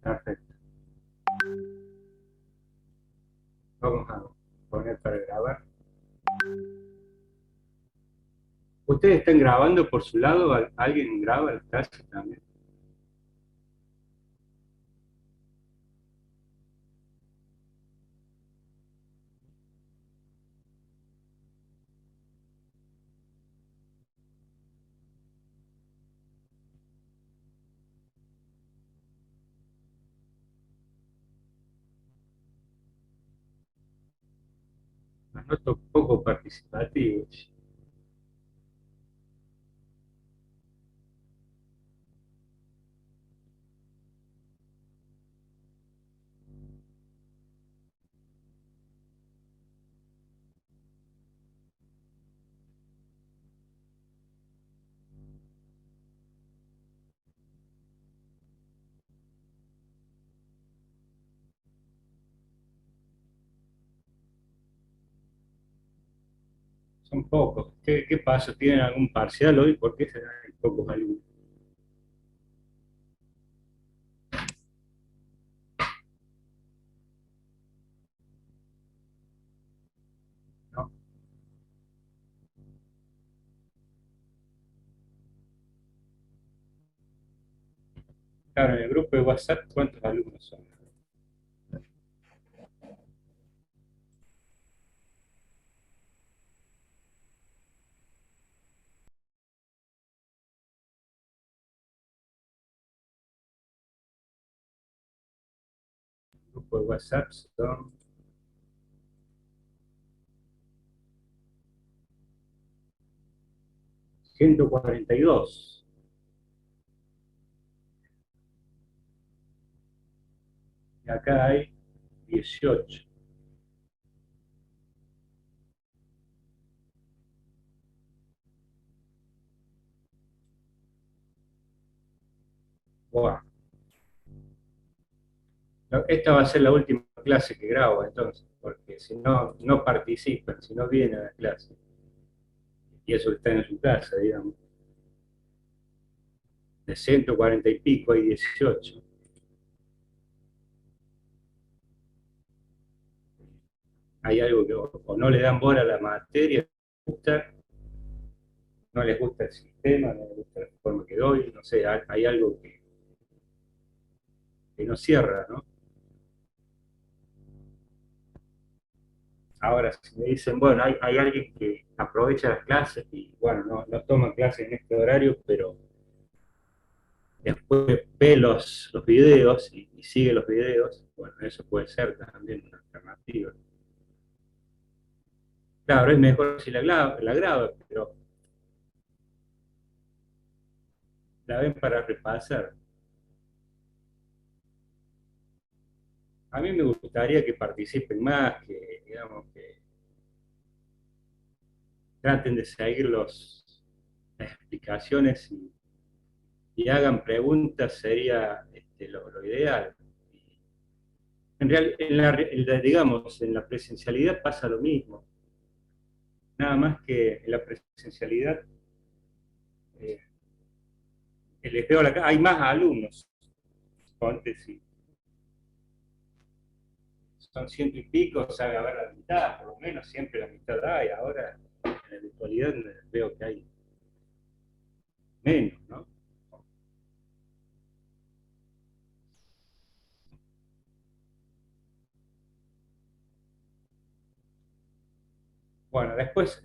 Perfecto. Vamos a poner para grabar. ¿Ustedes están grabando por su lado? ¿Alguien graba el clase también? Los noto poco participativos. Son pocos. ¿Qué pasa? ¿Tienen algún parcial hoy? ¿Por qué hay pocos alumnos? ¿No? Claro, en el grupo de WhatsApp, ¿cuántos alumnos son? El grupo de WhatsApp son 142. Y acá hay 18. Wow. No, esta va a ser la última clase que grabo entonces, porque si no, no participan, si no vienen a la clase. Y eso está en su casa, digamos. De 140 y pico hay 18. Hay algo que o no le dan bola a la materia, no les gusta el sistema, no les gusta la forma que doy, no sé, hay algo que no cierra, ¿no? Ahora, si me dicen, bueno, hay alguien que aprovecha las clases y, bueno, no toma clases en este horario, pero después ve los videos y sigue los videos, bueno, eso puede ser también una alternativa. Claro, es mejor si la graba, pero la ven para repasar. A mí me gustaría que participen más, que, digamos, que traten de seguir las explicaciones y hagan preguntas, sería lo ideal. Digamos, en la presencialidad pasa lo mismo, nada más que en la presencialidad eh, les veo hay más alumnos, ponte si son ciento y pico, sabe a ver la mitad, por lo menos siempre la mitad hay, ahora en la virtualidad veo que hay menos, ¿no? Bueno, después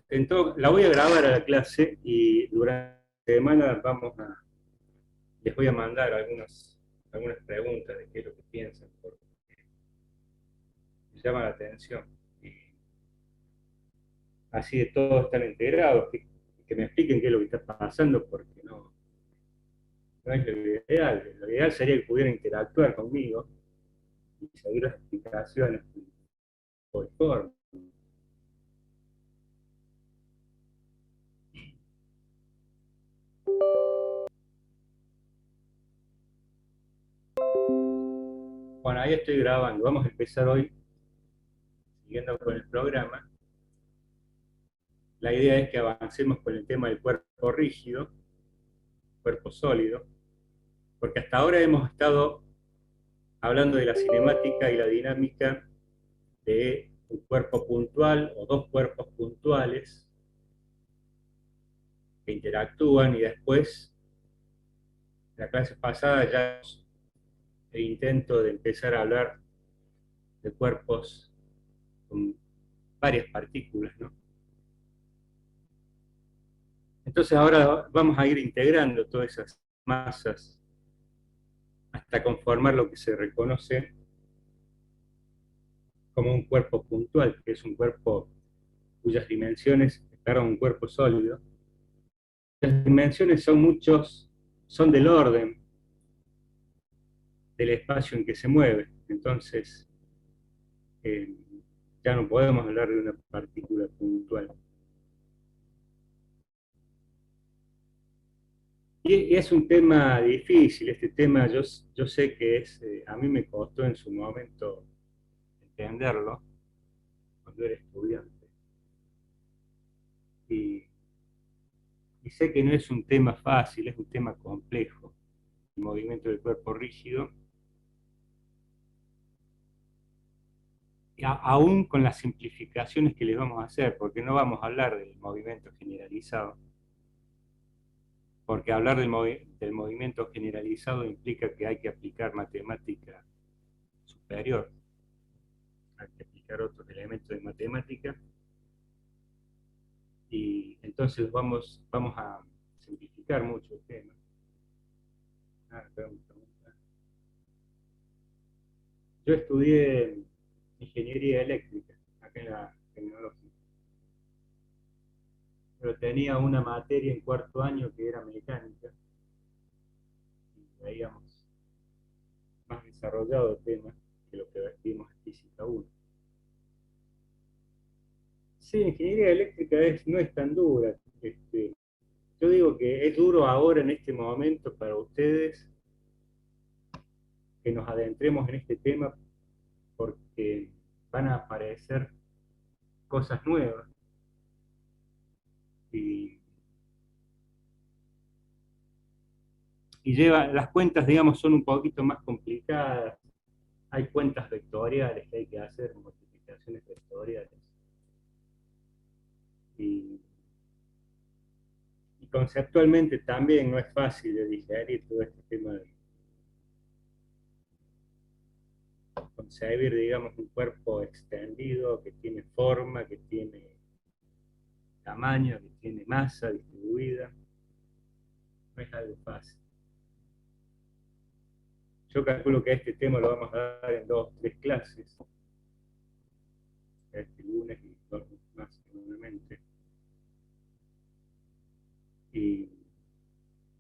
la voy a grabar a la clase y durante la semana les voy a mandar algunas preguntas de qué es lo que piensan, porque me llama la atención. Y así de todos están enterados, que me expliquen qué es lo que está pasando, porque no es lo ideal. Lo ideal sería que pudieran interactuar conmigo y seguir las explicaciones por forma. Bueno, ahí estoy grabando. Vamos a empezar hoy, siguiendo con el programa. La idea es que avancemos con el tema del cuerpo rígido, cuerpo sólido, porque hasta ahora hemos estado hablando de la cinemática y la dinámica de un cuerpo puntual o dos cuerpos puntuales que interactúan y después, la clase pasada ya el intento de empezar a hablar de cuerpos con varias partículas, ¿no? Entonces ahora vamos a ir integrando todas esas masas hasta conformar lo que se reconoce como un cuerpo puntual, que es un cuerpo cuyas dimensiones, claro, un cuerpo sólido. Las dimensiones son del orden del espacio en que se mueve. Entonces, eh, ya no podemos hablar de una partícula puntual. Y es un tema difícil, este tema yo sé que a mí me costó en su momento entenderlo cuando era estudiante. Y, y sé que no es un tema fácil, es un tema complejo. El movimiento del cuerpo rígido, aún con las simplificaciones que les vamos a hacer, porque no vamos a hablar del movimiento generalizado, porque hablar del movimiento generalizado implica que hay que aplicar matemática superior, hay que aplicar otros elementos de matemática, y entonces vamos a simplificar mucho el tema. Pregunta. Yo estudié ingeniería eléctrica acá en la tecnológica, pero tenía una materia en cuarto año que era mecánica, y veíamos más desarrollado el tema que lo que vimos en física 1. Sí, ingeniería eléctrica no es tan dura. Yo digo que es duro ahora en este momento para ustedes que nos adentremos en este tema porque van a aparecer cosas nuevas y, las cuentas, digamos, son un poquito más complicadas. Hay cuentas vectoriales que hay que hacer, multiplicaciones vectoriales. Y, y conceptualmente también no es fácil de digerir todo este tema de concebir, digamos, un cuerpo extendido que tiene forma, que tiene tamaño, que tiene masa distribuida. No es algo fácil. Yo calculo que este tema lo vamos a dar en 2 o 3 clases, este lunes y 2 más seguramente. Y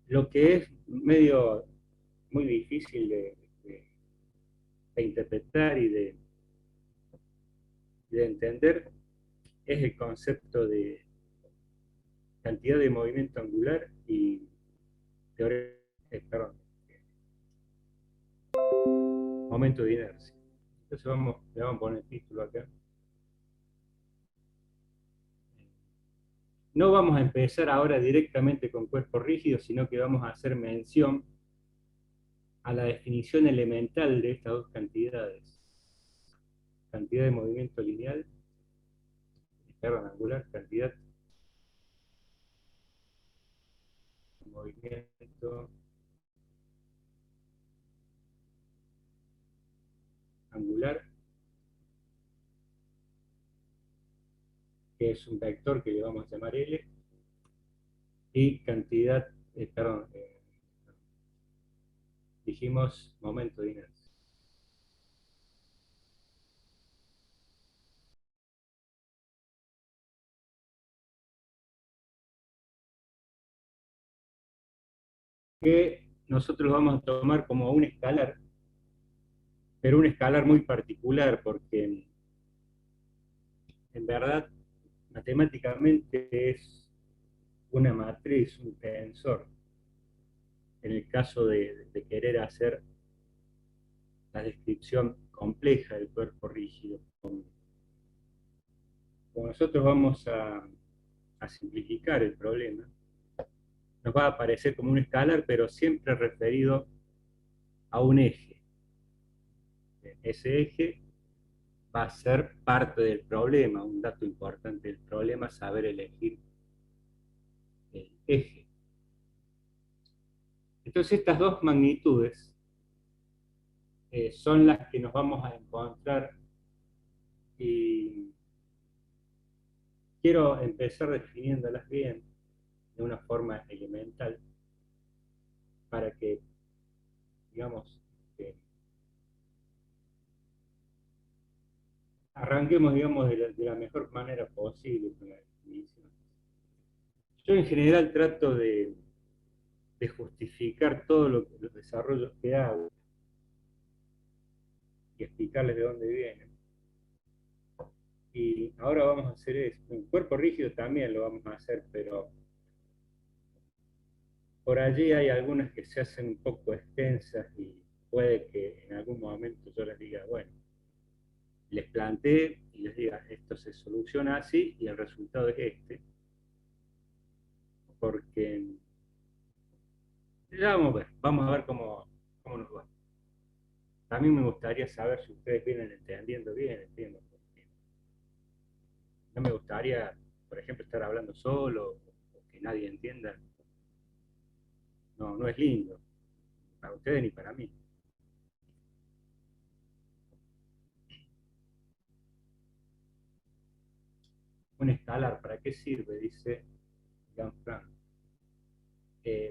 lo que es muy difícil de interpretar y de entender es el concepto de cantidad de movimiento angular y teoría, perdón, momento de inercia. Entonces le vamos a poner el título acá. No vamos a empezar ahora directamente con cuerpos rígidos, sino que vamos a hacer mención a la definición elemental de estas dos cantidades. Cantidad de movimiento lineal, perdón, angular, cantidad de movimiento angular, que es un vector que le vamos a llamar L, y cantidad, perdón, dijimos momento de inercia. Que nosotros vamos a tomar como un escalar, pero un escalar muy particular, porque en verdad matemáticamente es una matriz, un tensor, en el caso de querer hacer la descripción compleja del cuerpo rígido. Como nosotros vamos a simplificar el problema, nos va a aparecer como un escalar, pero siempre referido a un eje. ese eje va a ser parte del problema, un dato importante del problema, saber elegir el eje. Entonces estas dos magnitudes son las que nos vamos a encontrar y quiero empezar definiéndolas bien de una forma elemental para que, digamos, arranquemos, digamos, de la mejor manera posible con la definición. Yo en general trato de justificar todos los desarrollos que hago y explicarles de dónde vienen. Y ahora vamos a hacer eso. En cuerpo rígido también lo vamos a hacer, pero por allí hay algunas que se hacen un poco extensas y puede que en algún momento yo les diga, bueno, les plantee y les diga, esto se soluciona así y el resultado es este, porque ya vamos a ver cómo nos va. También me gustaría saber si ustedes vienen entendiendo bien el tema. No me gustaría, por ejemplo, estar hablando solo o que nadie entienda. No, no es lindo, para ustedes ni para mí. Un escalar, ¿para qué sirve? Dice Jean-Franc.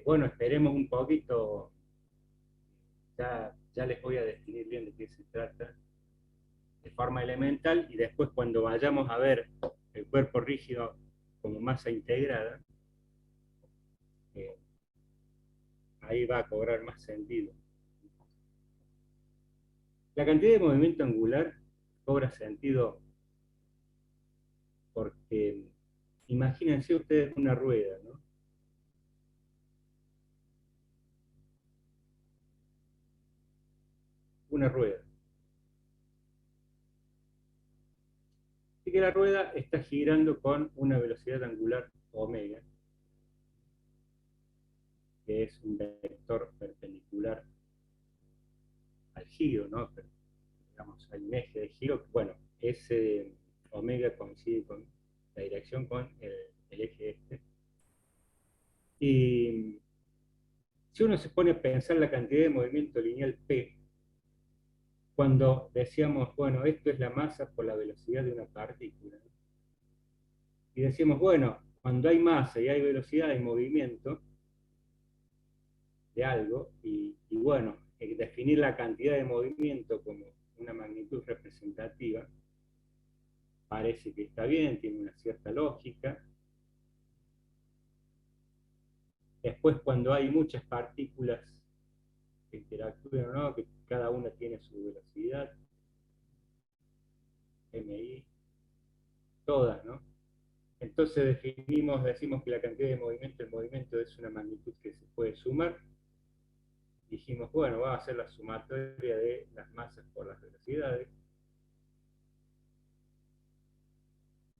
Bueno, esperemos un poquito, ya les voy a definir bien de qué se trata de forma elemental y después cuando vayamos a ver el cuerpo rígido como masa integrada, eh, ahí va a cobrar más sentido. La cantidad de movimiento angular cobra sentido porque imagínense ustedes una rueda, ¿no? Una rueda. Y que la rueda está girando con una velocidad angular omega, que es un vector perpendicular al giro, ¿no? Pero, digamos, hay un eje de giro, bueno, ese omega coincide con la dirección con el eje este. Y si uno se pone a pensar la cantidad de movimiento lineal P, cuando decíamos, bueno, esto es la masa por la velocidad de una partícula, ¿no? Y decimos, bueno, cuando hay masa y hay velocidad, hay movimiento de algo, y bueno, definir la cantidad de movimiento como una magnitud representativa parece que está bien, tiene una cierta lógica. Después, cuando hay muchas partículas que interactúan o no, que cada una tiene su velocidad, MI, todas, ¿no? Entonces decimos que la cantidad de movimiento, el movimiento es una magnitud que se puede sumar. Dijimos, bueno, va a ser la sumatoria de las masas por las velocidades.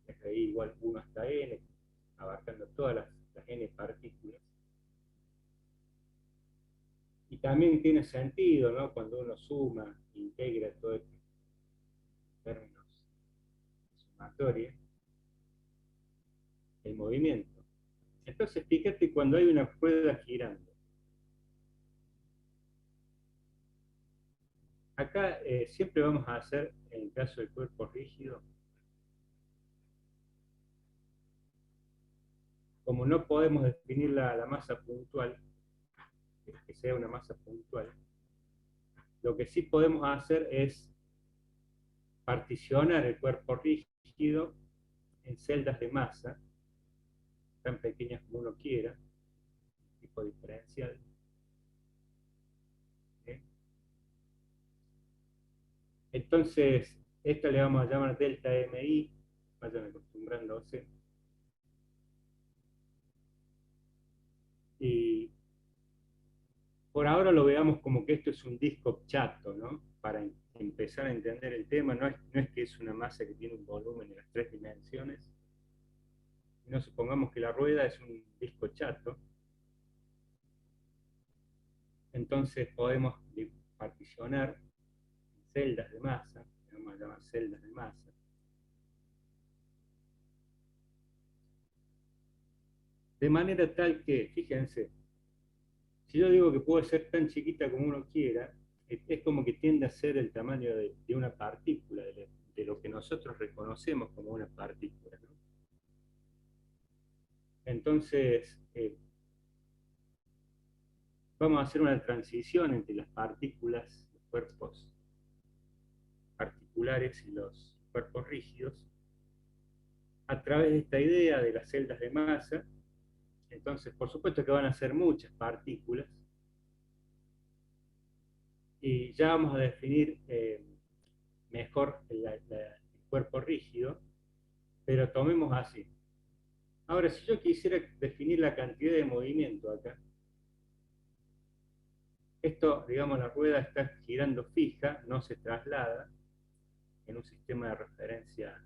Es ahí igual 1 hasta n, abarcando todas las n partículas. Y también tiene sentido, ¿no? Cuando uno suma, integra todo esto en términos de sumatoria, el movimiento. Entonces, fíjate cuando hay una rueda girando. Acá siempre vamos a hacer, en el caso del cuerpo rígido, como no podemos definir la masa puntual, que sea una masa puntual, lo que sí podemos hacer es particionar el cuerpo rígido en celdas de masa, tan pequeñas como uno quiera, tipo diferencial. ¿Eh? Entonces, esta le vamos a llamar delta MI, vayan acostumbrándose. Y por ahora lo veamos como que esto es un disco chato, ¿no? Para empezar a entender el tema, no es que es una masa que tiene un volumen en las 3 dimensiones, sino supongamos que la rueda es un disco chato, entonces podemos particionar celdas de masa, que vamos a llamar celdas de masa, de manera tal que, fíjense, si yo digo que puede ser tan chiquita como uno quiera, es como que tiende a ser el tamaño de una partícula, de lo que nosotros reconocemos como una partícula, ¿no? Entonces, vamos a hacer una transición entre las partículas, los cuerpos particulares y los cuerpos rígidos, a través de esta idea de las celdas de masa. Entonces, por supuesto que van a ser muchas partículas, y ya vamos a definir mejor el cuerpo rígido, pero tomemos así. Ahora, si yo quisiera definir la cantidad de movimiento acá, esto, digamos, la rueda está girando fija, no se traslada en un sistema de referencia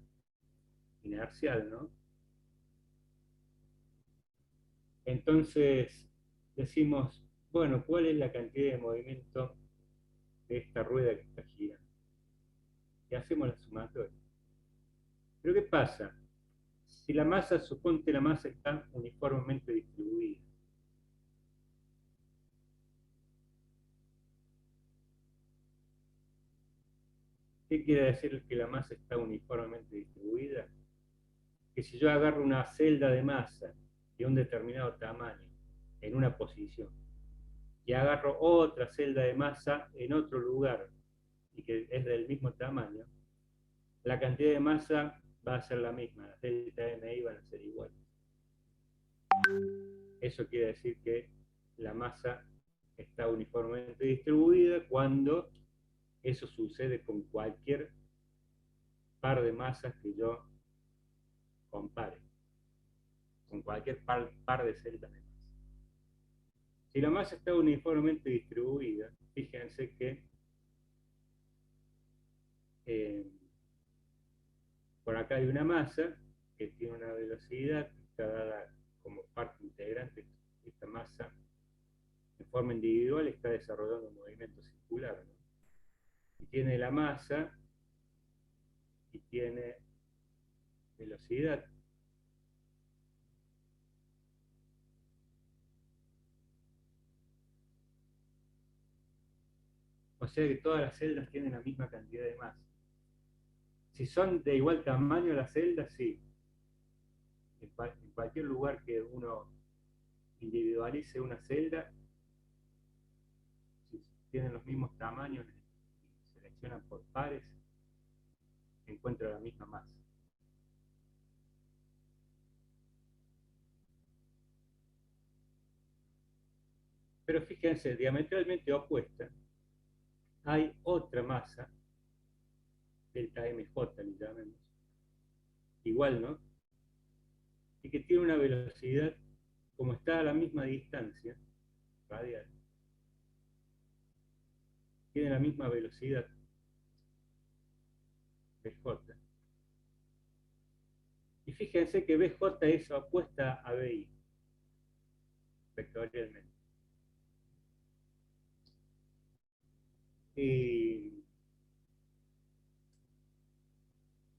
inercial, ¿no? Entonces, decimos, bueno, ¿cuál es la cantidad de movimiento de esta rueda que está girando? Y hacemos la sumatoria. Pero ¿qué pasa? Si la masa, suponte la masa está uniformemente distribuida, ¿qué quiere decir que la masa está uniformemente distribuida? Que si yo agarro una celda de masa de un determinado tamaño en una posición y agarro otra celda de masa en otro lugar y que es del mismo tamaño, la cantidad de masa va a ser la misma, las delta MI van a ser iguales. Eso quiere decir que la masa está uniformemente distribuida cuando eso sucede con cualquier par de masas que yo compare, con cualquier par de celdas de masa. Si la masa está uniformemente distribuida, fíjense que eh, por acá hay una masa que tiene una velocidad que está dada como parte integrante. Esta masa en forma individual está desarrollando un movimiento circular, ¿no? Y tiene la masa y tiene velocidad. O sea que todas las celdas tienen la misma cantidad de masa. Si son de igual tamaño las celdas, sí. En cualquier lugar que uno individualice una celda, si tienen los mismos tamaños y seleccionan por pares, encuentra la misma masa. Pero fíjense, diametralmente opuesta, hay otra masa, delta MJ, le llamemos, igual, ¿no? Y que tiene una velocidad, como está a la misma distancia radial, tiene la misma velocidad BJ. Y fíjense que BJ es opuesta a BI, vectorialmente. Y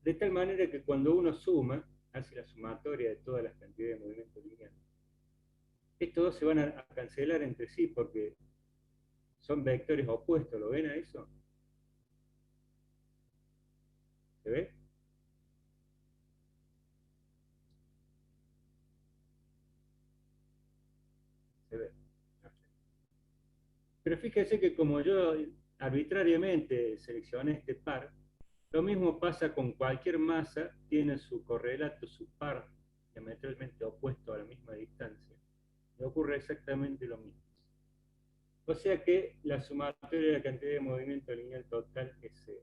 de tal manera que cuando uno suma, hace la sumatoria de todas las cantidades de movimiento lineal, estos dos se van a cancelar entre sí porque son vectores opuestos. ¿Lo ven a eso? ¿Se ve? Se ve. Pero fíjense que como yo arbitrariamente seleccioné este par, lo mismo pasa con cualquier masa, tiene su correlato, su par diametralmente opuesto a la misma distancia. Y ocurre exactamente lo mismo. O sea que la sumatoria de la cantidad de movimiento lineal total es cero.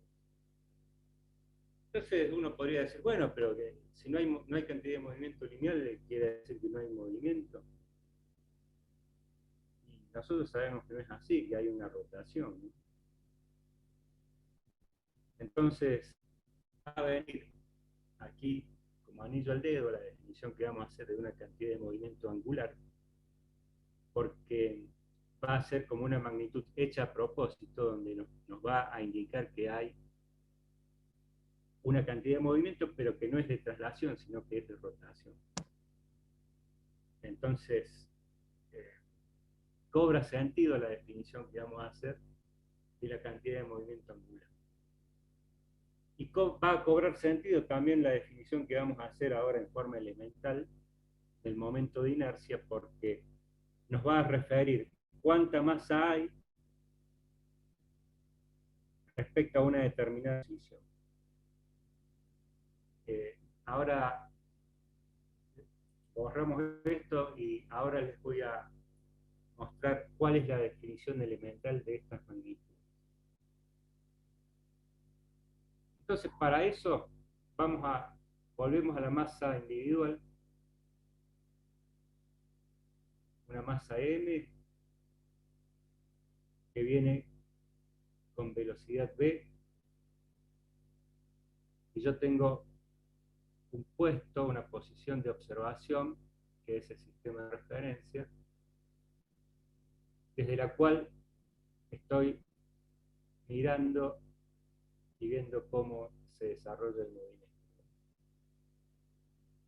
Entonces uno podría decir, bueno, pero que si no hay cantidad de movimiento lineal, quiere decir que no hay movimiento. Y nosotros sabemos que no es así, que hay una rotación, ¿no? Entonces va a venir aquí como anillo al dedo la definición que vamos a hacer de una cantidad de movimiento angular, porque va a ser como una magnitud hecha a propósito, donde nos va a indicar que hay una cantidad de movimiento, pero que no es de traslación, sino que es de rotación. Entonces, eh, cobra sentido la definición que vamos a hacer de la cantidad de movimiento angular. Y va a cobrar sentido también la definición que vamos a hacer ahora en forma elemental del momento de inercia, porque nos va a referir cuánta masa hay respecto a una determinada posición. Ahora borramos esto y ahora les voy a mostrar cuál es la definición elemental de estas magnitudes. Entonces, para eso, volvemos a la masa individual, una masa m que viene con velocidad v, y yo tengo un puesto, una posición de observación, que es el sistema de referencia, desde la cual estoy mirando y viendo cómo se desarrolla el movimiento.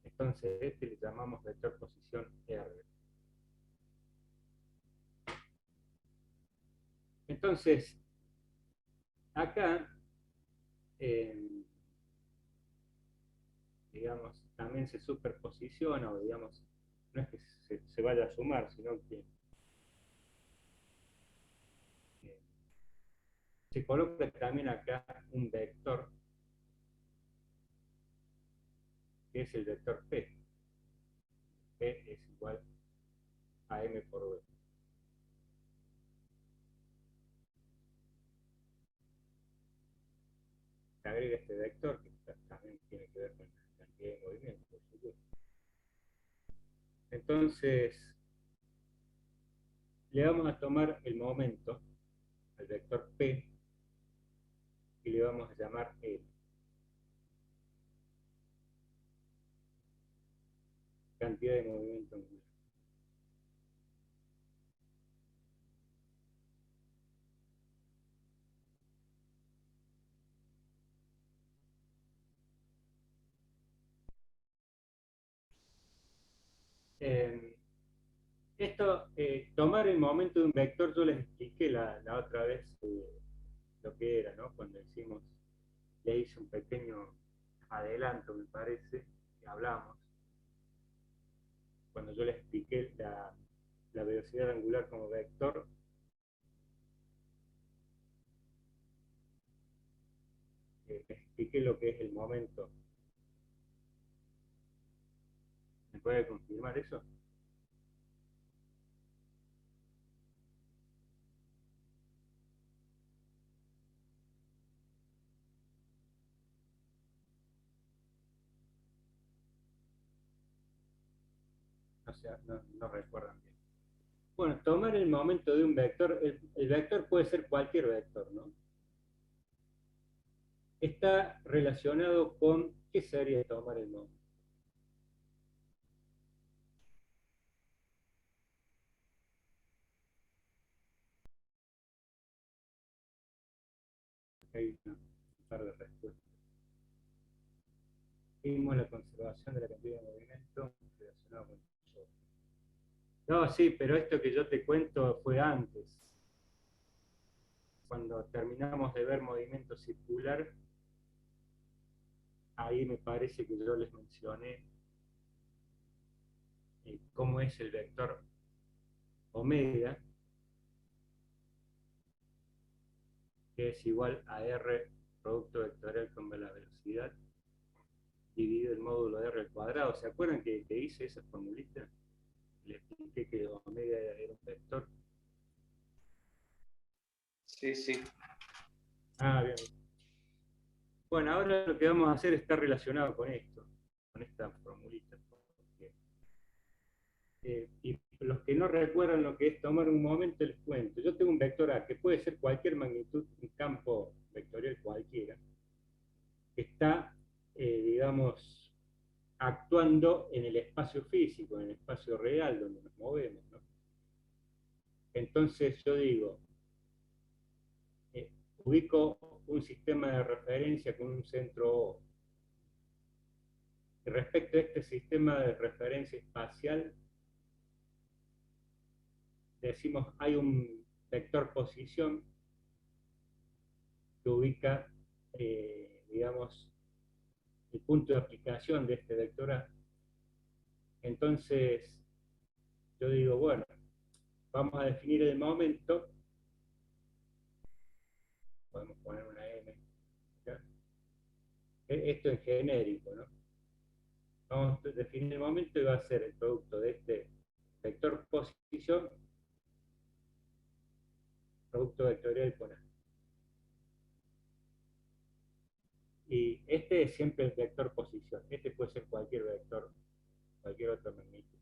Entonces, este le llamamos vector posición R. Entonces, acá, digamos, también se superposiciona, o digamos, no es que se vaya a sumar, sino que eh, se coloca también acá un vector, que es el vector P. P es igual a M por V. Se agrega este vector, que también tiene que ver con la cantidad de movimiento, por supuesto. Entonces, le vamos a tomar el momento al vector P y le vamos a llamar E. Cantidad de movimiento angular. Tomar el momento de un vector, yo les expliqué la otra vez lo que era, ¿no? Cuando hicimos, le hice un pequeño adelanto, me parece, que hablamos, cuando yo les expliqué la velocidad angular como vector, expliqué lo que es el momento. ¿Me puede confirmar eso? O sea, no recuerdan bien. Bueno, tomar el momento de un vector, el vector puede ser cualquier vector, ¿no? Está relacionado con, ¿qué sería tomar el momento? Hay un par de respuestas. Vimos la conservación de la cantidad de movimiento relacionado con eso. No, sí, pero esto que yo te cuento fue antes. Cuando terminamos de ver movimiento circular, ahí me parece que yo les mencioné cómo es el vector omega, que es igual a R producto vectorial con la velocidad, dividido el módulo de R al cuadrado. ¿Se acuerdan que hice esa formulita? Le expliqué que omega era un vector. Sí, sí. Ah, bien. Bueno, ahora lo que vamos a hacer está relacionado con esto, con esta formulita. Y los que no recuerdan lo que es tomar un momento, les cuento. Yo tengo un vector A que puede ser cualquier magnitud, un campo vectorial cualquiera, que está, digamos, actuando en el espacio físico, en el espacio real donde nos movemos, ¿no? Entonces yo digo, ubico un sistema de referencia con un centro O. Y respecto a este sistema de referencia espacial, decimos hay un vector posición que ubica, digamos, el punto de aplicación de este vector A. Entonces, yo digo, bueno, vamos a definir el momento, podemos poner una M, ¿ya? Esto en genérico, ¿no? Vamos a definir el momento y va a ser el producto de este vector posición, producto vectorial con A. Y este es siempre el vector posición, este puede ser cualquier vector, cualquier otra magnitud.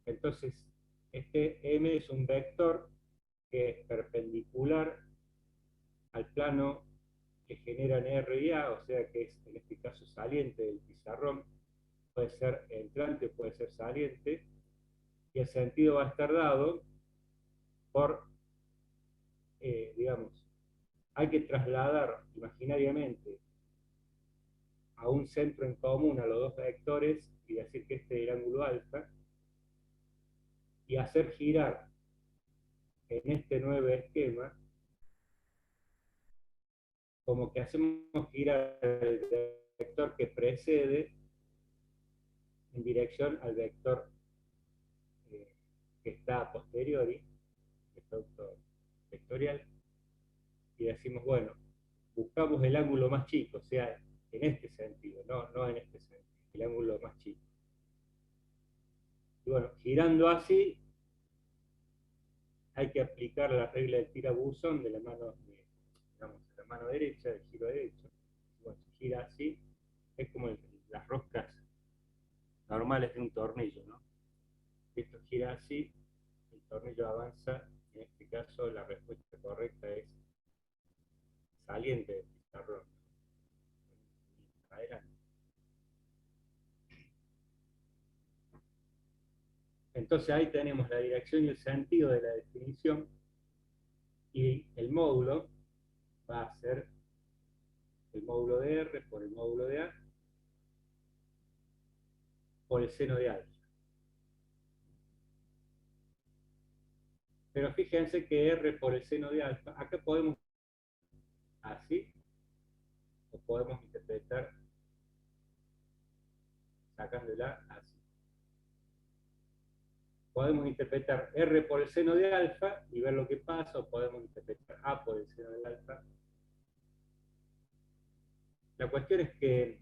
Entonces, este M es un vector que es perpendicular al plano que generan R y A, o sea que es en este caso saliente del pizarrón, puede ser entrante, puede ser saliente, y el sentido va a estar dado por, digamos, hay que trasladar imaginariamente a un centro en común a los dos vectores y decir que este es el ángulo alfa, y hacer girar en este nuevo esquema, como que hacemos girar el vector que precede en dirección al vector que está a posteriori, el producto vectorial, y decimos, bueno, buscamos el ángulo más chico, o sea, en este sentido, no en este sentido, el ángulo más chico. Y bueno, girando así, hay que aplicar la regla del tirabuzón de la mano, digamos, de la mano derecha, del giro derecho. Bueno, se gira así, es como las roscas normales de un tornillo, ¿no? Esto gira así, el tornillo avanza, en este caso la respuesta correcta es saliente del pizarrón. Adelante. Entonces ahí tenemos la dirección y el sentido de la definición, y el módulo va a ser el módulo de R por el módulo de A por el seno de alfa. Pero fíjense que R por el seno de alfa, acá podemos así, o podemos interpretar sacándola así. Podemos interpretar R por el seno de alfa y ver lo que pasa, o podemos interpretar A por el seno de alfa. La cuestión es que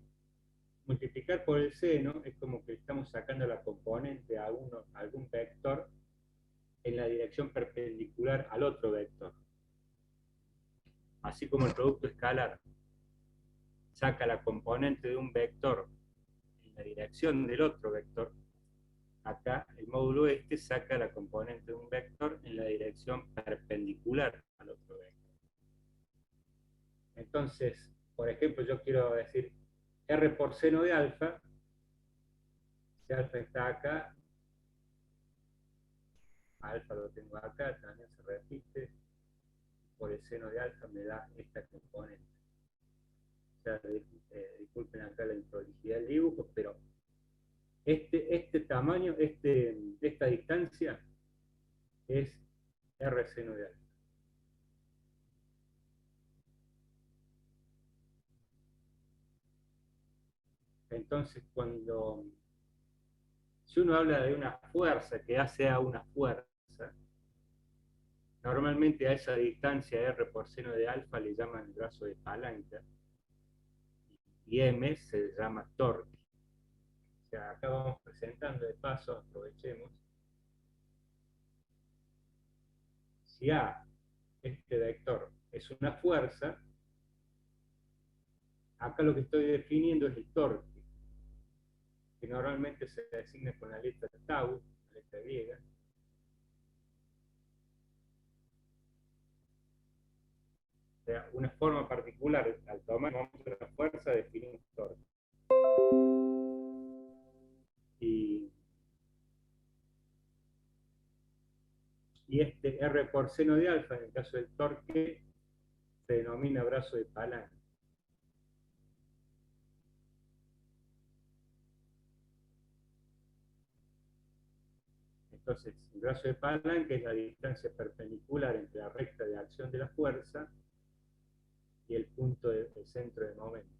multiplicar por el seno es como que estamos sacando la componente a algún vector en la dirección perpendicular al otro vector. Así como el producto escalar saca la componente de un vector en la dirección del otro vector, acá el módulo este saca la componente de un vector en la dirección perpendicular al otro vector. Entonces, por ejemplo, yo quiero decir R por seno de alfa, si alfa está acá, alfa lo tengo acá, también se repite, por el seno de alfa me da esta componente. O sea, disculpen acá la improlijidad del dibujo, pero este tamaño, esta distancia es R seno de alfa. Entonces, si uno habla de una fuerza que hace a una fuerza, normalmente a esa distancia R por seno de alfa le llaman el brazo de palanca, y M se llama torque. O sea, acá vamos presentando de paso, aprovechemos. Si A, este vector, es una fuerza, acá lo que estoy definiendo es el torque, que normalmente se designa con la letra tau, la letra griega. O sea, una forma particular, al tomar el momento de la fuerza, definimos torque. い Y este R por seno de alfa, en el caso del torque, se denomina brazo de palanca. Entonces, el brazo de palanca es la distancia perpendicular entre la recta de acción de la fuerza y el punto de centro de momento.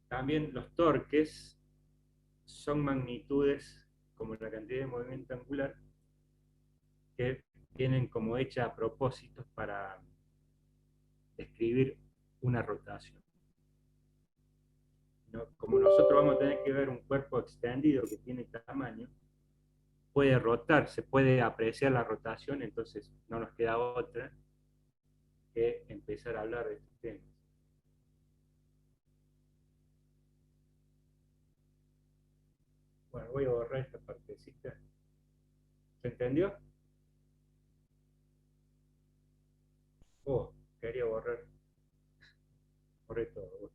También los torques son magnitudes como la cantidad de movimiento angular que tienen como hecha a propósito para describir una rotación. ¿No? Como nosotros vamos a tener que ver un cuerpo extendido que tiene tamaño, puede rotar, se puede apreciar la rotación, entonces no nos queda otra que empezar a hablar de estos temas. Bueno, voy a borrar esta partecita. ¿Se entendió? Oh, quería borrar. Borré todo.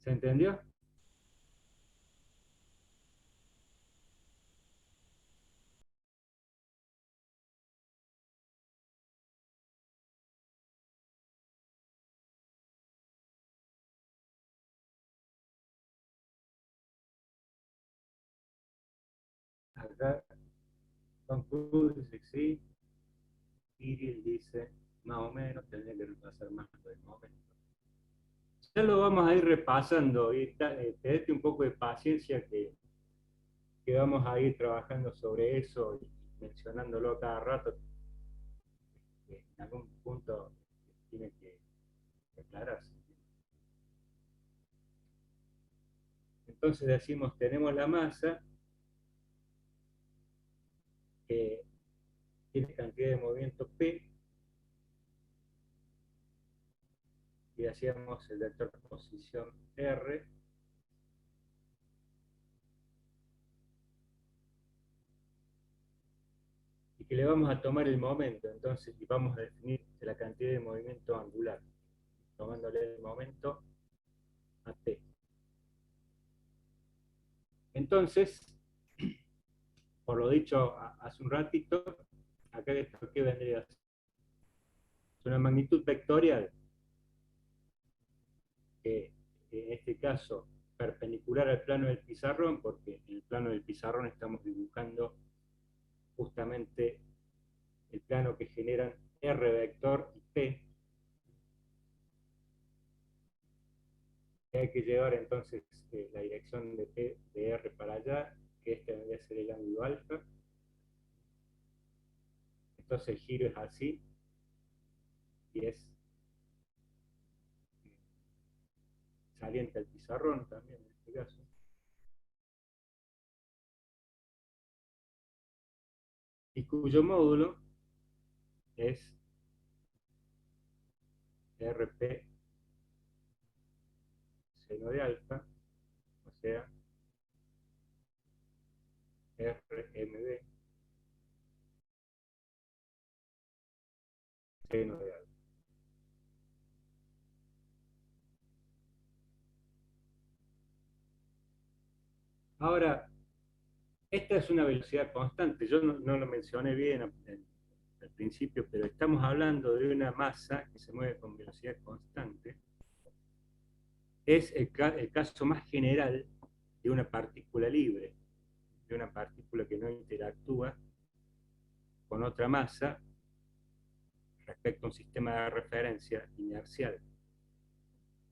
¿Se entendió? Acá Tom Cruise dice que sí. Kirill dice más o menos, tendría que repasar más de momento. Ya lo vamos a ir repasando y tenete un poco de paciencia que vamos a ir trabajando sobre eso y mencionándolo cada rato, que en algún punto tiene que aclararse. Entonces decimos, tenemos la masa que tiene cantidad de movimiento P y hacíamos el vector de posición R y que le vamos a tomar el momento, entonces, y vamos a definir la cantidad de movimiento angular, tomándole el momento a T. Entonces, por lo dicho hace un ratito, acá esto que vendría a ser una magnitud vectorial que en este caso perpendicular al plano del pizarrón, porque en el plano del pizarrón estamos dibujando justamente el plano que generan R vector y P, que hay que llevar entonces la dirección de P de R para allá, que este vendría a ser el ángulo alfa. Entonces el giro es así, y es saliente al pizarrón también en este caso. Y cuyo módulo es RP seno de alfa, o sea, RMB seno de alfa. Ahora, esta es una velocidad constante. Yo no lo mencioné bien al principio, pero estamos hablando de una masa que se mueve con velocidad constante. Es el caso más general de una partícula libre, de una partícula que no interactúa con otra masa respecto a un sistema de referencia inercial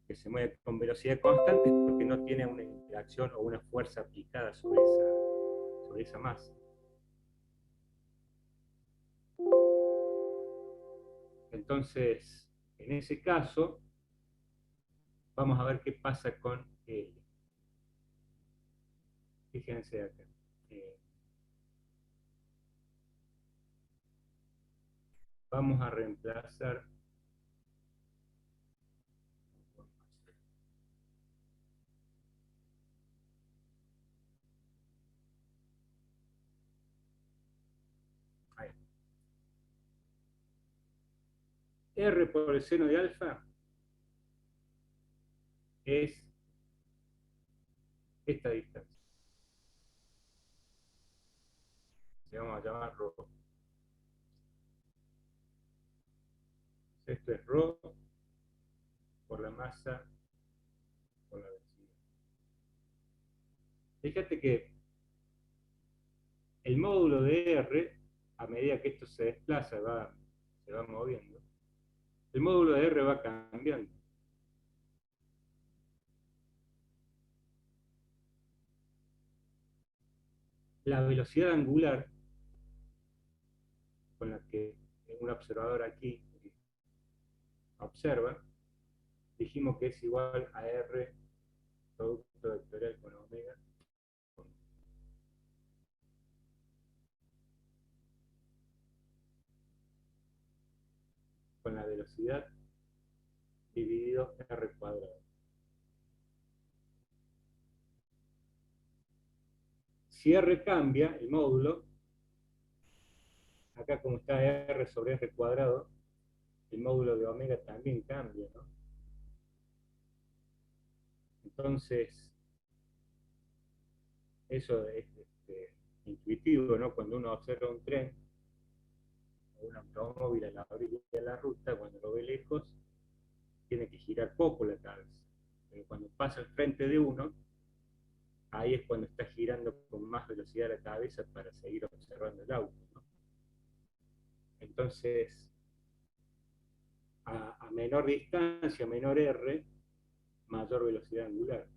que se mueve con velocidad constante porque no tiene una interacción o una fuerza aplicada sobre esa masa. Entonces, en ese caso, vamos a ver qué pasa con L. Fíjense acá. Eh, Vamos a reemplazar ahí. R por el seno de alfa es esta distancia. vamos a llamar ρ. Esto es ρ por la masa por la velocidad. Fíjate que el módulo de R, a medida que esto se desplaza, se va moviendo, el módulo de R va cambiando. La velocidad angular con la que un observador aquí observa, dijimos que es igual a R producto vectorial con omega. Con la velocidad dividido R cuadrado. Si R cambia, el módulo, acá como está R sobre R cuadrado, el módulo de omega también cambia, ¿no? Entonces, eso es intuitivo, ¿no? Cuando uno observa un tren o un automóvil a la orilla de la ruta, cuando lo ve lejos, tiene que girar poco la cabeza. Pero cuando pasa al frente de uno, ahí es cuando está girando con más velocidad la cabeza para seguir observando el auto, ¿no? Entonces, a menor distancia, menor R, mayor velocidad angular.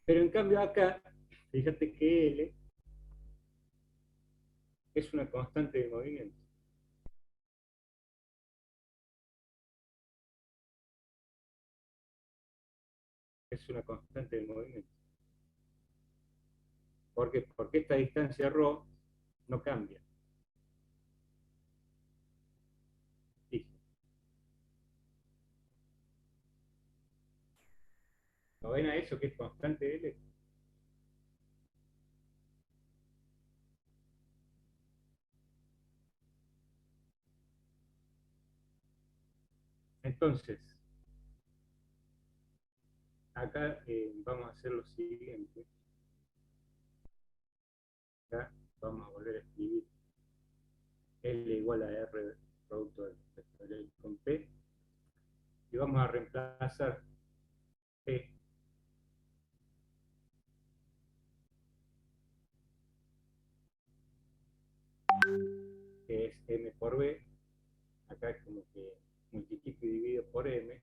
Pero en cambio acá, fíjate que L es una constante de movimiento. Es una constante de movimiento. ¿Por qué? Porque esta distancia ρ no cambia. Fíjate. ¿No ven a eso que es constante L? Entonces, acá vamos a hacer lo siguiente. Acá vamos a volver a escribir L igual a R producto del vectorial con P. Y vamos a reemplazar P que es M por B. Acá es como que multiplico y divido por M.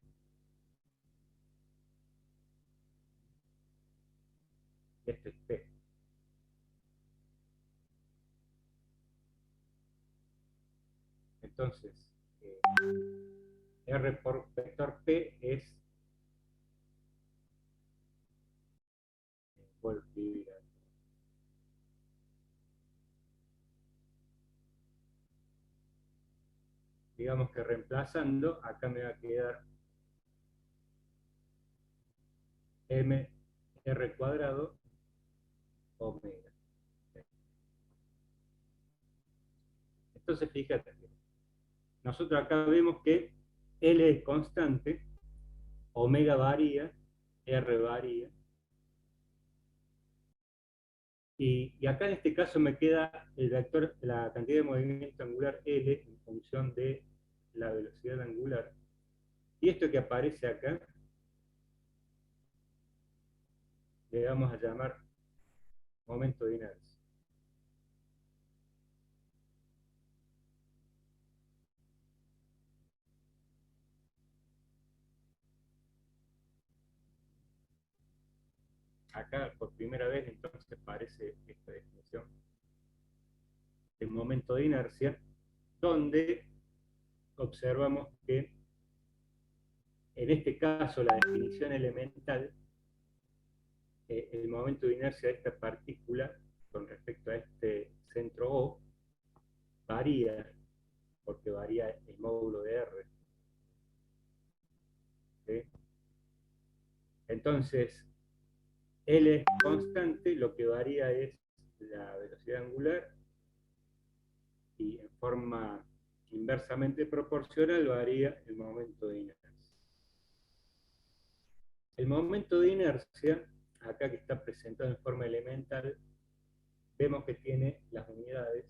Esto es P. Entonces, R por vector P es, vuelvo a escribir, digamos que reemplazando, acá me va a quedar M R cuadrado omega. Entonces, fíjate, nosotros acá vemos que L es constante, omega varía, R varía, y acá en este caso me queda el vector, la cantidad de movimiento angular L en función de la velocidad angular. Y esto que aparece acá, le vamos a llamar momento de inercia. Acá por primera vez entonces aparece esta definición de momento de inercia, donde observamos que en este caso la definición elemental, el momento de inercia de esta partícula con respecto a este centro O varía, porque varía el módulo de R. ¿Sí? Entonces, L es constante, lo que varía es la velocidad angular y en forma inversamente proporcional varía el momento de inercia. El momento de inercia acá que está presentado en forma elemental, vemos que tiene las unidades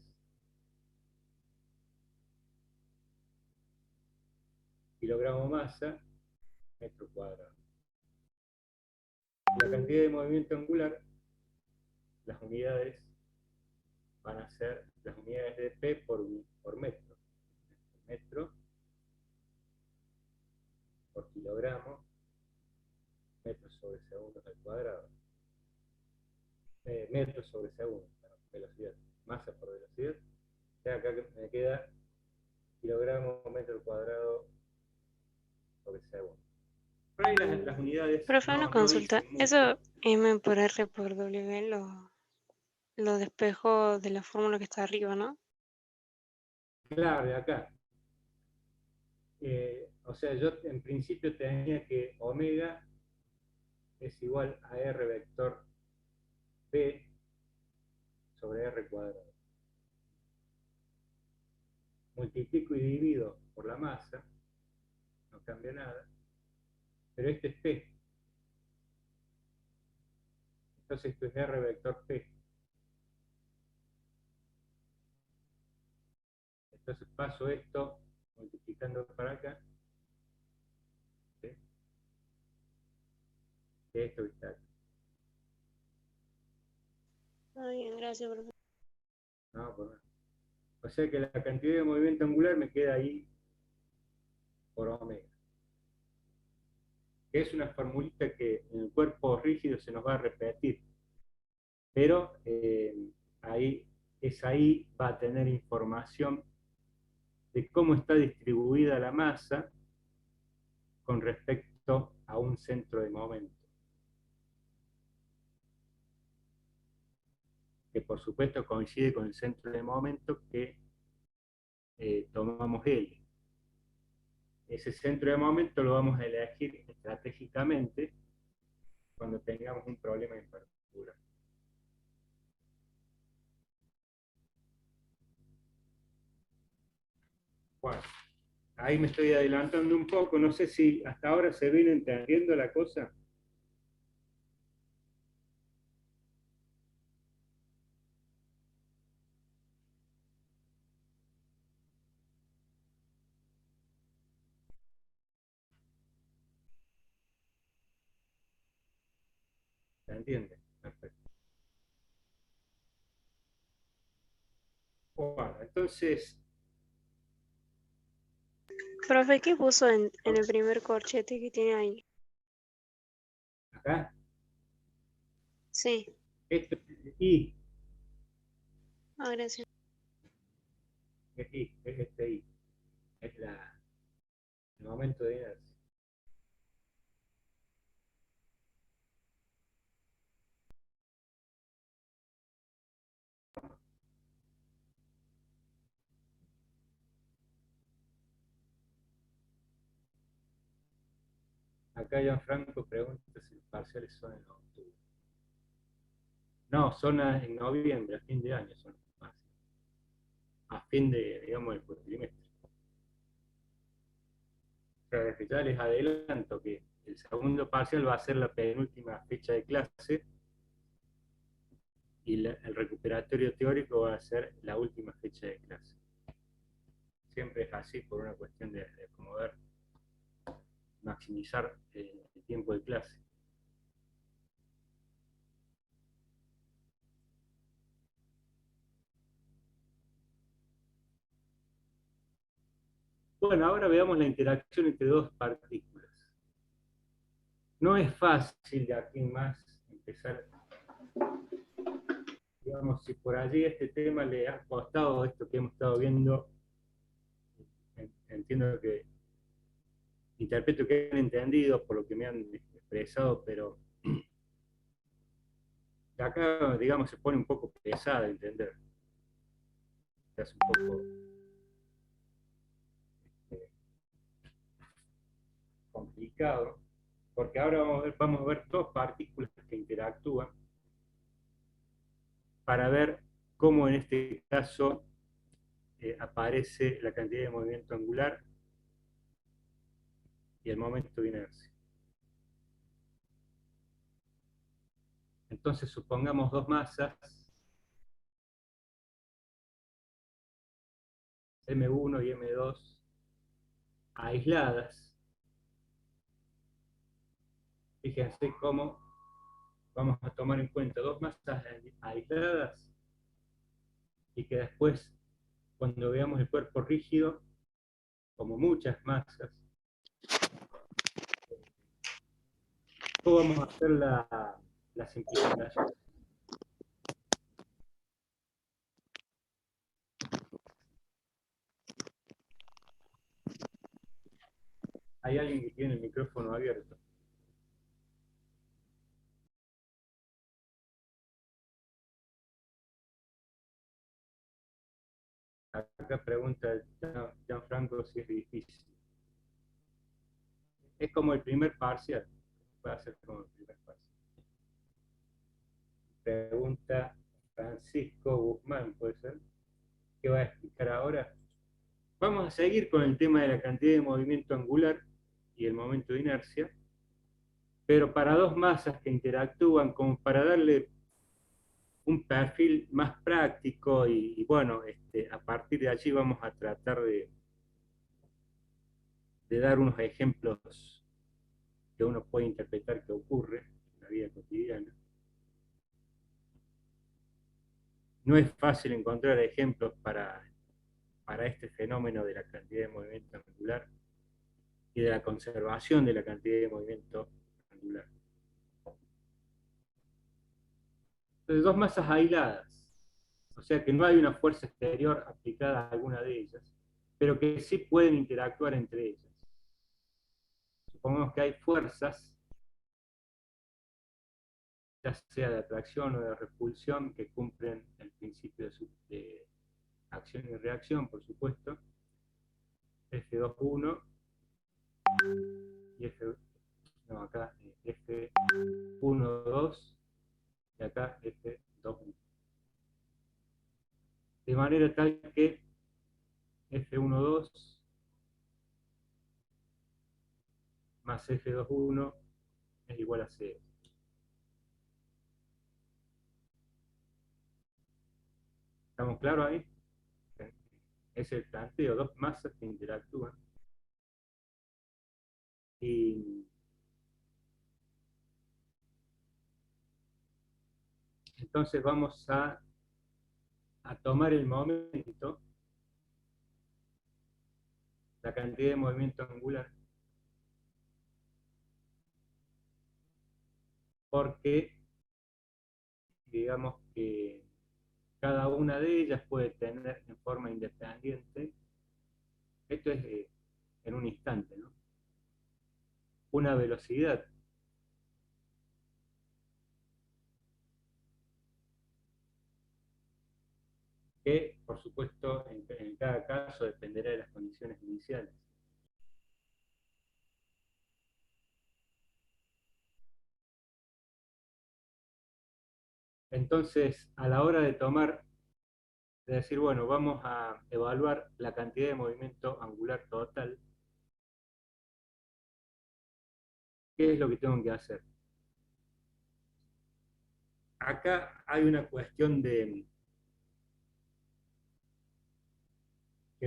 kilogramo masa, metro cuadrado. La cantidad de movimiento angular, las unidades van a ser las unidades de P por metro. Metro por kilogramo, metros sobre segundos al cuadrado. Metros sobre segundo, velocidad, masa por velocidad. Ya acá me queda kilogramo metro cuadrado sobre segundo. Por ahí las unidades Profe, una no consulta. dicen mucho. ¿Eso M por R por W lo despejo de la fórmula que está arriba, no? Claro, de acá. O sea, yo en principio tenía que omega es igual a R vector P sobre R cuadrado. Multiplico y divido por la masa, no cambia nada, pero este es P. Entonces esto es R vector P. Entonces paso esto multiplicando para acá, ¿sí? Que esto está acá. Está bien, gracias, profe. No, por nada. O sea que la cantidad de movimiento angular me queda ahí por omega. Que es una formulita que en el cuerpo rígido se nos va a repetir, pero ahí va a tener información de cómo está distribuida la masa con respecto a un centro de momento. Que por supuesto coincide con el centro de momento que tomamos L. Ese centro de momento lo vamos a elegir estratégicamente cuando tengamos un problema de apertura. Bueno, ahí me estoy adelantando un poco, no sé si hasta ahora se viene entendiendo la cosa. ¿Se entiende? Perfecto. Bueno, entonces, Profe, ¿qué puso en el primer corchete que tiene ahí? acá, Sí. esto es I, Ah, gracias. es este I, es el momento de inercia. Acá Gianfranco pregunta si los parciales son en octubre. No, son en noviembre, a fin de año son los parciales. A fin de, digamos, el cuatrimestre. O sea, desde ya les adelanto que el segundo parcial va a ser la penúltima fecha de clase y el recuperatorio teórico va a ser la última fecha de clase. Siempre es así por una cuestión de acomodar, maximizar el tiempo de clase. Bueno, ahora veamos la interacción entre dos partículas. No es fácil de aquí en más empezar, digamos, si por allí este tema le ha costado esto que hemos estado viendo, entiendo que interpreto que han entendido por lo que me han expresado, pero acá, digamos, se pone un poco pesada de entender. Se hace un poco eh, complicado, porque ahora vamos a ver dos partículas que interactúan para ver cómo en este caso aparece la cantidad de movimiento angular y el momento de inercia. Entonces supongamos dos masas, M1 y M2, aisladas. Fíjense cómo vamos a tomar en cuenta dos masas aisladas y que después, cuando veamos el cuerpo rígido, como muchas masas, ¿cómo vamos a hacer la simplificación? Hay alguien que tiene el micrófono abierto. Acá pregunta Gianfranco si es difícil. Es como el primer parcial. Puede ser como el primer parcial. Pregunta Francisco Guzmán, ¿puede ser? ¿Qué va a explicar ahora? Vamos a seguir con el tema de la cantidad de movimiento angular y el momento de inercia, pero para dos masas que interactúan, como para darle un perfil más práctico y bueno, a partir de allí vamos a tratar de dar unos ejemplos que uno puede interpretar que ocurre en la vida cotidiana. No es fácil encontrar ejemplos para este fenómeno de la cantidad de movimiento angular y de la conservación de la cantidad de movimiento angular. Entonces, dos masas aisladas, o sea que no hay una fuerza exterior aplicada a alguna de ellas, pero que sí pueden interactuar entre ellas. Supongamos que hay fuerzas, ya sea de atracción o de repulsión, que cumplen el principio de acción y reacción, por supuesto, F2.1 y no, acá F1.2 y acá F2.1. De manera tal que F1.2 más F2.1 es igual a 0. ¿Estamos claros ahí? Es el planteo, dos masas que interactúan. Y entonces vamos a tomar el momento, la cantidad de movimiento angular, porque digamos que cada una de ellas puede tener en forma independiente, esto es en un instante, ¿no? Una velocidad que, por supuesto, en cada caso dependerá de las condiciones iniciales. Entonces, a la hora de tomar, de decir, bueno, vamos a evaluar la cantidad de movimiento angular total, ¿qué es lo que tengo que hacer? Acá hay una cuestión que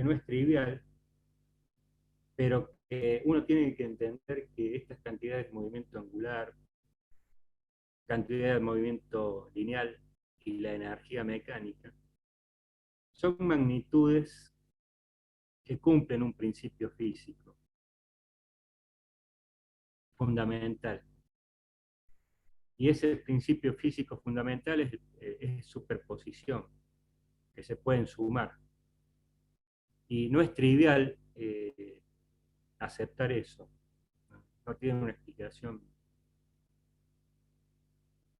no es trivial, pero que uno tiene que entender que estas cantidades de movimiento angular, cantidad de movimiento lineal y la energía mecánica son magnitudes que cumplen un principio físico fundamental. Y ese principio físico fundamental es superposición, que se pueden sumar. Y no es trivial aceptar eso. No tiene una explicación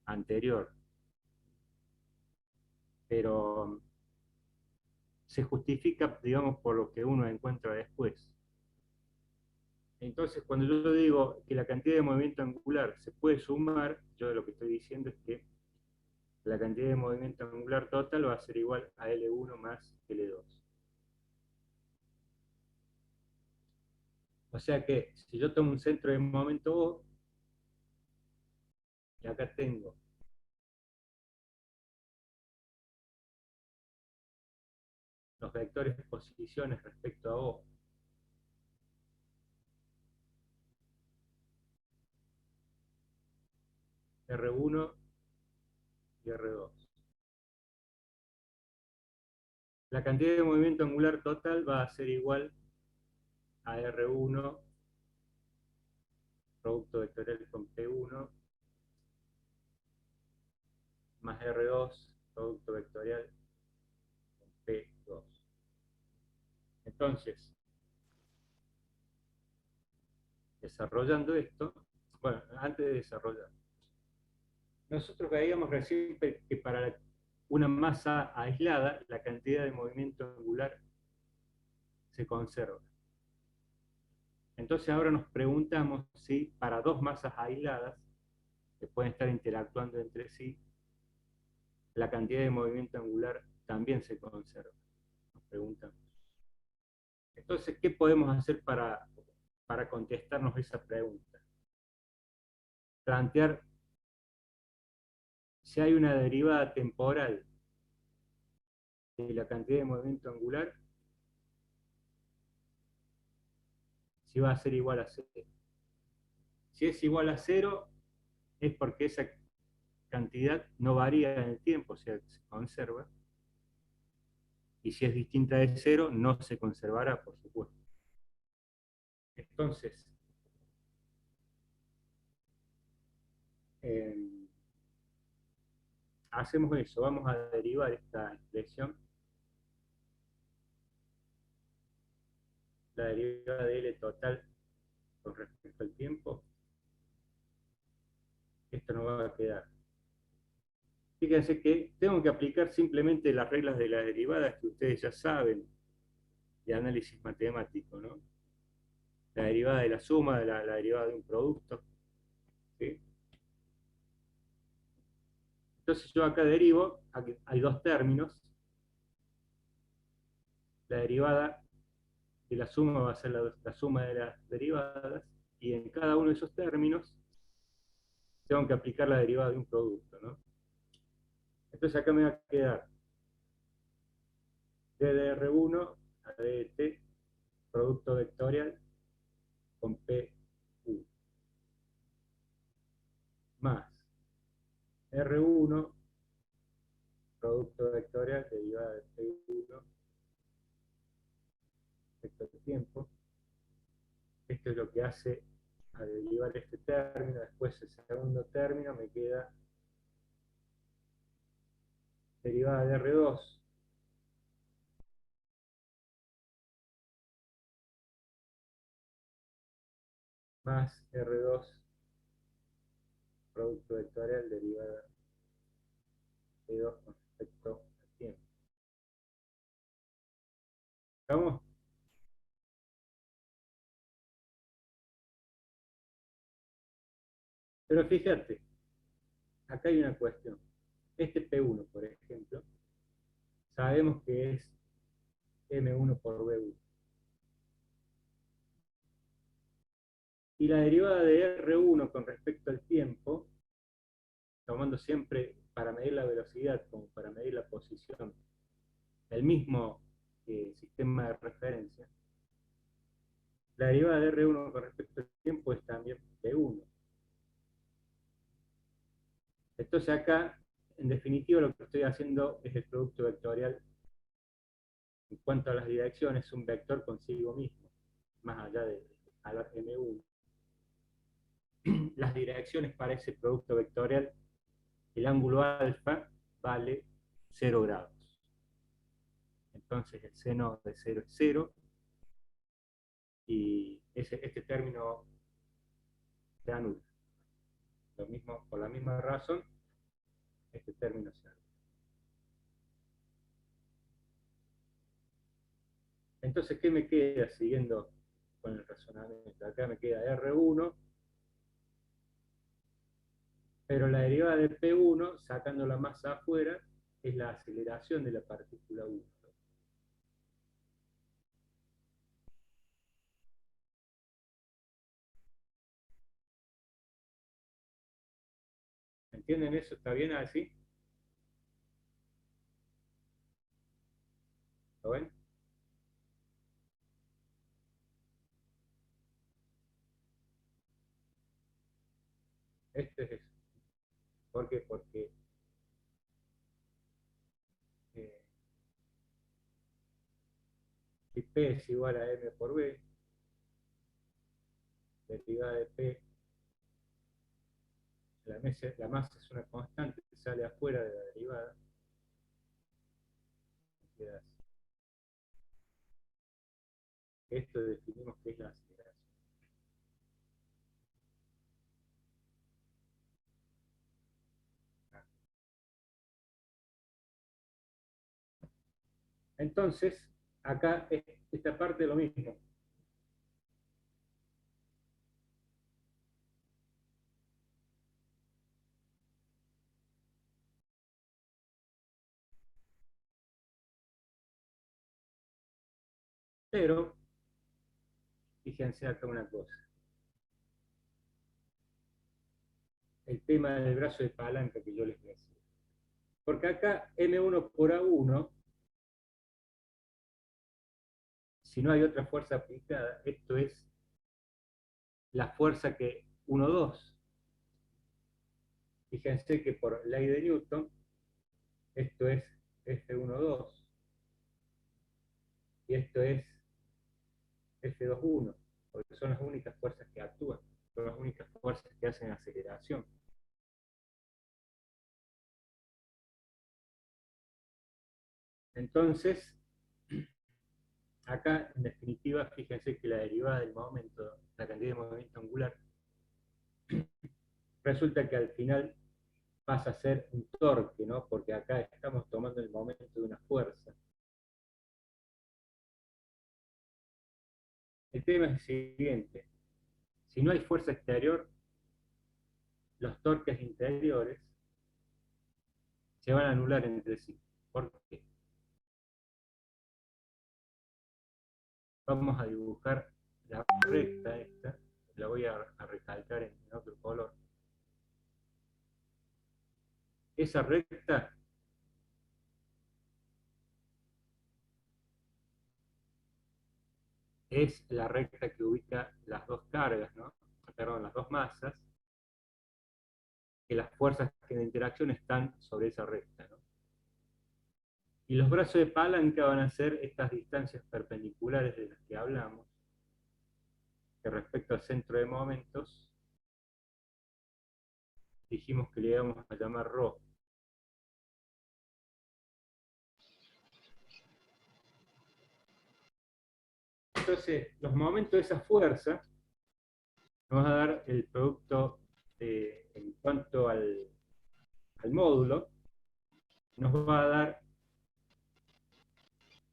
anterior. Pero se justifica, digamos, por lo que uno encuentra después. Entonces, cuando yo digo que la cantidad de movimiento angular se puede sumar, yo lo que estoy diciendo es que la cantidad de movimiento angular total va a ser igual a L1 más L2. O sea que si yo tomo un centro de momento O, y acá tengo los vectores de posiciones respecto a O. R1 y R2. La cantidad de movimiento angular total va a ser igual a R1, producto vectorial con P1, más R2, producto vectorial con P2. Entonces, desarrollando esto, bueno, antes de desarrollar, nosotros veíamos recién que para una masa aislada, la cantidad de movimiento angular se conserva. Entonces ahora nos preguntamos si para dos masas aisladas, que pueden estar interactuando entre sí, la cantidad de movimiento angular también se conserva. Nos preguntamos. Entonces, ¿qué podemos hacer para contestarnos esa pregunta? Plantear si hay una derivada temporal de la cantidad de movimiento angular, si va a ser igual a cero. Si es igual a cero, es porque esa cantidad no varía en el tiempo, o sea, se conserva. Y si es distinta de cero, no se conservará, por supuesto. Entonces, eh, hacemos eso, vamos a derivar esta expresión, la derivada de L total con respecto al tiempo. Esto no va a quedar. Fíjense que tengo que aplicar simplemente las reglas de las derivadas que ustedes ya saben de análisis matemático, ¿no? La derivada de la suma, la derivada de un producto, ¿sí? Entonces yo acá derivo, aquí hay dos términos, la derivada de la suma va a ser la suma de las derivadas, y en cada uno de esos términos tengo que aplicar la derivada de un producto, ¿no? Entonces acá me va a quedar ddr1 a dt, producto vectorial con PU, más R1, producto vectorial derivada de P1 respecto al tiempo. Esto es lo que hace a derivar este término. Después el segundo término me queda derivada de R2 más R2 producto vectorial derivada de 2 con respecto al tiempo. ¿Vamos? Pero fíjate, acá hay una cuestión. Este P1, por ejemplo, sabemos que es M1 por B1. Y la derivada de R1 con respecto al tiempo, tomando siempre para medir la velocidad como para medir la posición, el mismo sistema de referencia, la derivada de R1 con respecto al tiempo es también P1. Entonces acá, en definitiva, lo que estoy haciendo es el producto vectorial en cuanto a las direcciones, un vector consigo mismo, más allá de M1. Las direcciones para ese producto vectorial, el ángulo alfa vale 0 grados. Entonces el seno de 0 es 0, y este término se anula. Lo mismo, por la misma razón, este término se anula. Entonces, ¿qué me queda siguiendo con el razonamiento? Acá me queda R1, pero la derivada de P1, sacando la masa afuera, es la aceleración de la partícula 1. ¿Entienden eso? ¿Está bien así? ¿Lo ven? Este es eso. ¿Por qué? Porque eh, si P es igual a M por B, derivada de P, la masa es una constante que sale afuera de la derivada, queda así. Esto definimos que es la aceleración. Entonces, acá esta parte es lo mismo. Pero, fíjense acá una cosa. El tema del brazo de palanca que yo les decía. Porque acá M1 por A1, si no hay otra fuerza aplicada, esto es la fuerza que 1,2. Fíjense que por ley de Newton, esto es F1,2 y esto es F2,1, porque son las únicas fuerzas que actúan, son las únicas fuerzas que hacen aceleración. Entonces, acá en definitiva, fíjense que la derivada del momento, la cantidad de movimiento angular, resulta que al final pasa a ser un torque, ¿no? Porque acá estamos tomando el momento de una fuerza. El tema es el siguiente: si no hay fuerza exterior, los torques interiores se van a anular entre sí. ¿Por qué? Vamos a dibujar la recta esta, la voy a recalcar en otro color. Esa recta es la recta que ubica las dos cargas, ¿no? Perdón, las dos masas, que las fuerzas de interacción están sobre esa recta, ¿no? Y los brazos de palanca van a ser estas distancias perpendiculares de las que hablamos, que respecto al centro de momentos dijimos que le íbamos a llamar ρ. Entonces, los momentos de esa fuerza nos va a dar el producto en cuanto al módulo, nos va a dar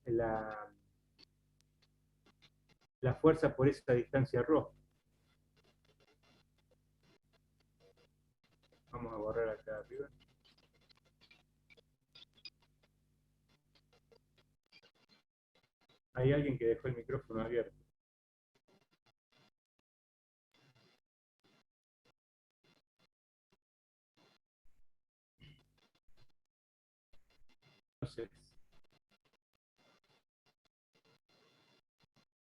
la, la fuerza por esa distancia ρ. Vamos a borrar acá arriba. Hay alguien que dejó el micrófono abierto. Entonces,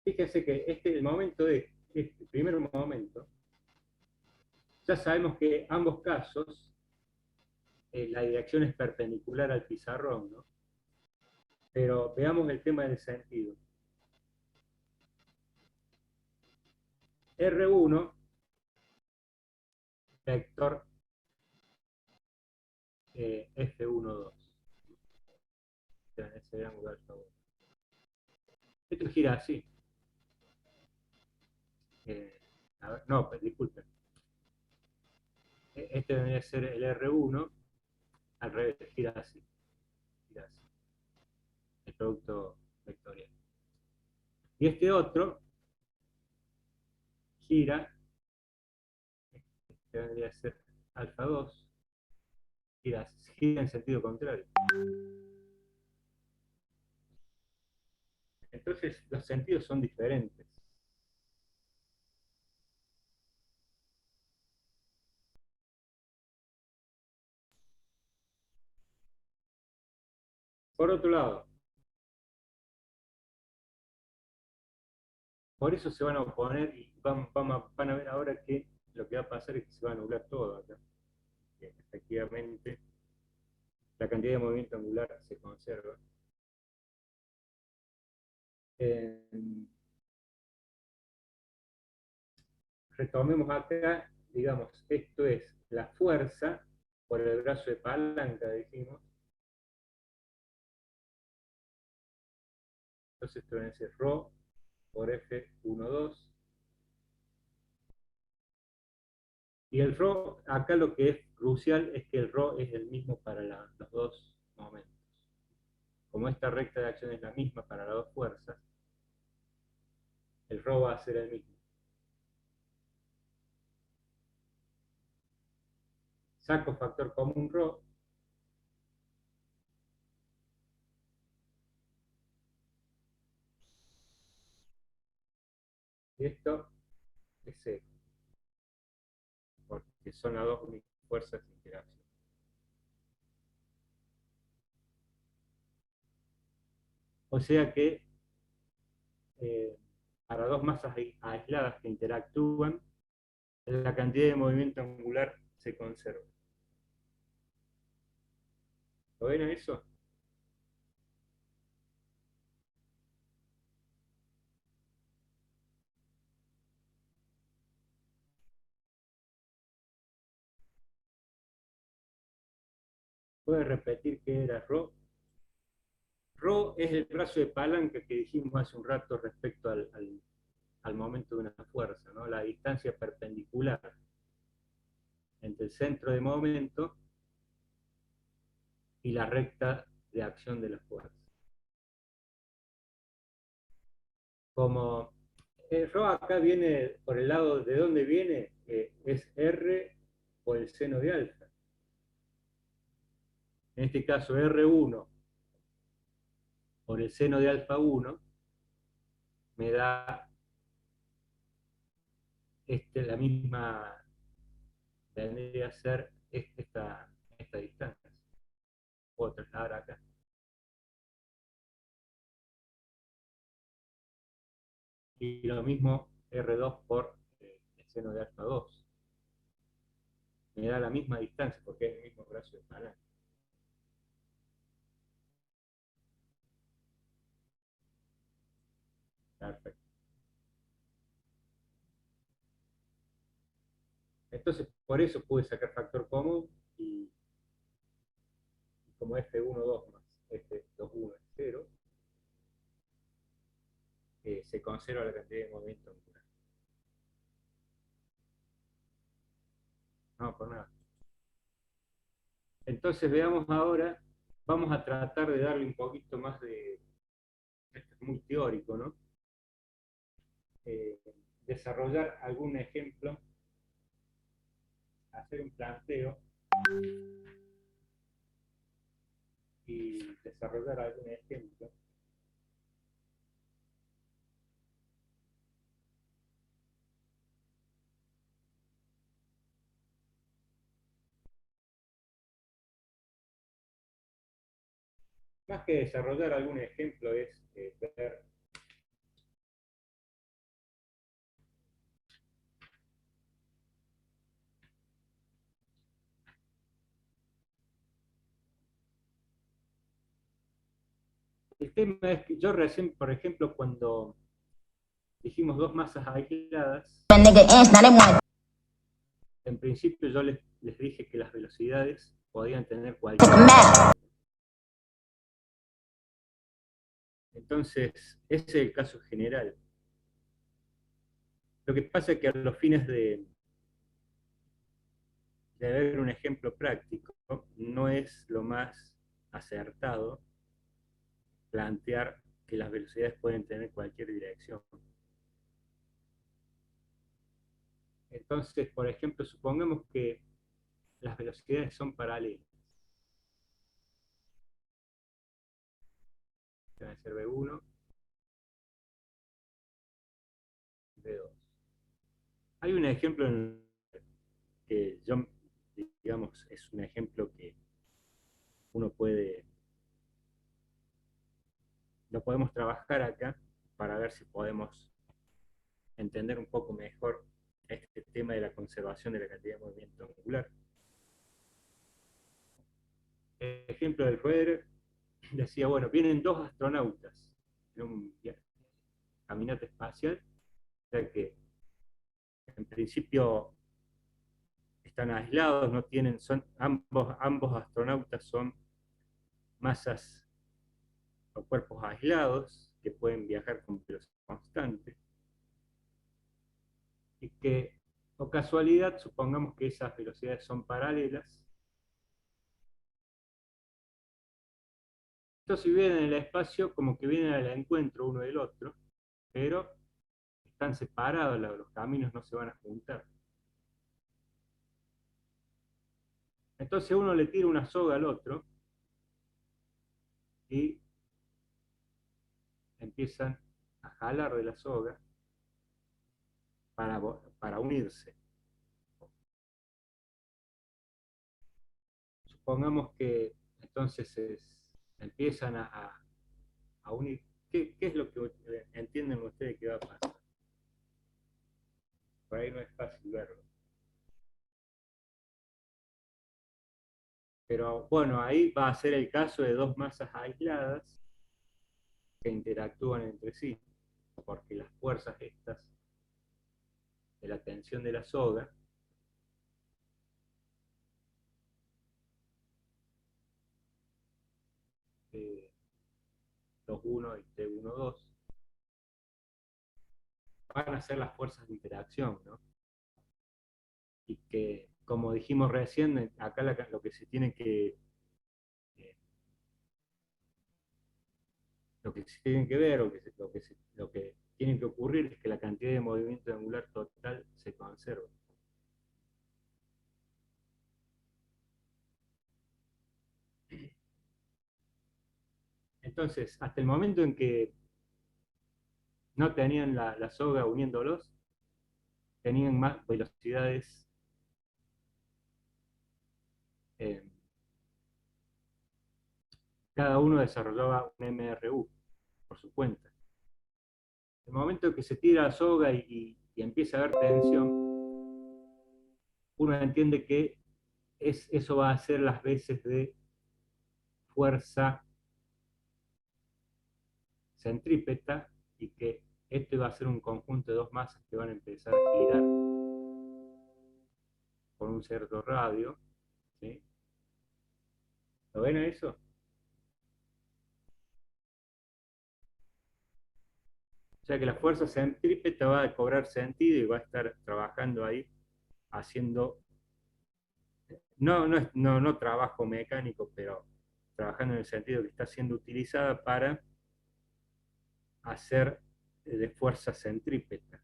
fíjense que el momento de este primer momento, ya sabemos que ambos casos la dirección es perpendicular al pizarrón, ¿no? Pero veamos el tema del sentido. R1, vector F12. Ese ángulo al favor. Esto gira así. A ver, no, pues, disculpen. Este debería ser el R1, al revés, gira así. Gira así. El producto vectorial. Y este otro gira, este debería ser alfa 2, gira en sentido contrario. Entonces los sentidos son diferentes. Por otro lado, por eso se van a oponer y van a ver ahora que lo que va a pasar es que se va a anular todo. cantidad de movimiento angular se conserva. Retomemos acá, digamos, esto es la fuerza por el brazo de palanca, dijimos. Entonces esto viene a ser ρ por F12. Y el ρ, acá lo que es crucial es que el ρ es el mismo para los dos momentos. Como esta recta de acción es la misma para las dos fuerzas, el ρ va a ser el mismo. Saco factor común ρ. Y esto es 0, porque son las dos únicas fuerzas de interacción. O sea que para dos masas aisladas que interactúan, la cantidad de movimiento angular se conserva. ¿Lo ven a eso? ¿Puede repetir qué era ρ? Ρ es el brazo de palanca que dijimos hace un rato respecto al momento de una fuerza, ¿no? La distancia perpendicular entre el centro de momento y la recta de acción de la fuerza. Como ρ acá viene por el lado de dónde viene, es R por el seno de alfa. En este caso R1 por el seno de alfa 1 me da la misma, vendría a ser esta distancia. Puedo trasladar acá. Y lo mismo R2 por el seno de alfa 2. Me da la misma distancia porque es el mismo brazo de palanca. Perfecto. Entonces, por eso pude sacar factor común y como F12 más F21 es 0, se conserva la cantidad de movimiento angular. No, por nada. Entonces veamos ahora, vamos a tratar de darle un poquito más de, esto es muy teórico, ¿no? Desarrollar algún ejemplo, hacer un planteo y desarrollar algún ejemplo. Más que desarrollar algún ejemplo es ver el tema es que yo recién, por ejemplo, cuando dijimos dos masas aisladas, en principio yo les dije que las velocidades podían tener cualquier valor. Entonces, ese es el caso general. Lo que pasa es que a los fines de ver un ejemplo práctico, no es lo más acertado plantear que las velocidades pueden tener cualquier dirección. Entonces, por ejemplo, supongamos que las velocidades son paralelas. Debe ser V1, V2. Hay un ejemplo que yo, digamos, es un ejemplo que uno puede, lo podemos trabajar acá para ver si podemos entender un poco mejor este tema de la conservación de la cantidad de movimiento angular. ejemplo del Roeder decía, bueno, vienen dos astronautas en un caminata espacial, o sea que en principio están aislados, no tienen, son, ambos astronautas son masas o cuerpos aislados que pueden viajar con velocidad constante y que, o casualidad, supongamos que esas velocidades son paralelas. Entonces, si vienen en el espacio, como que vienen al encuentro uno del otro, pero están separados, los caminos no se van a juntar. Entonces uno le tira una soga al otro y empiezan a jalar de la soga para, para unirse. Supongamos que entonces empiezan a unir. ¿Qué es lo que entienden ustedes que va a pasar? Por ahí no es fácil verlo. Pero bueno, ahí va a ser el caso de dos masas aisladas que interactúan entre sí, porque las fuerzas estas de la tensión de la soga eh, 2-1 y T1-2 van a ser las fuerzas de interacción, ¿no? Y que, como dijimos recién, acá lo que se tiene eh, lo que se tiene que ver, lo que tiene que ocurrir es que la cantidad de movimiento angular total se conserva. Entonces, hasta el momento en que no tenían la soga uniéndolos, tenían más velocidades, eh, cada uno desarrollaba un MRU por su cuenta. El momento en que se tira la soga y empieza a haber tensión, uno entiende que eso va a ser las veces de fuerza centrípeta y que esto va a ser un conjunto de dos masas que van a empezar a girar con un cierto radio. ¿Sí? ¿Lo ven a eso? O sea que la fuerza centrípeta va a cobrar sentido y va a estar trabajando ahí haciendo, no trabajo mecánico, pero trabajando en el sentido que está siendo utilizada para hacer de fuerza centrípeta.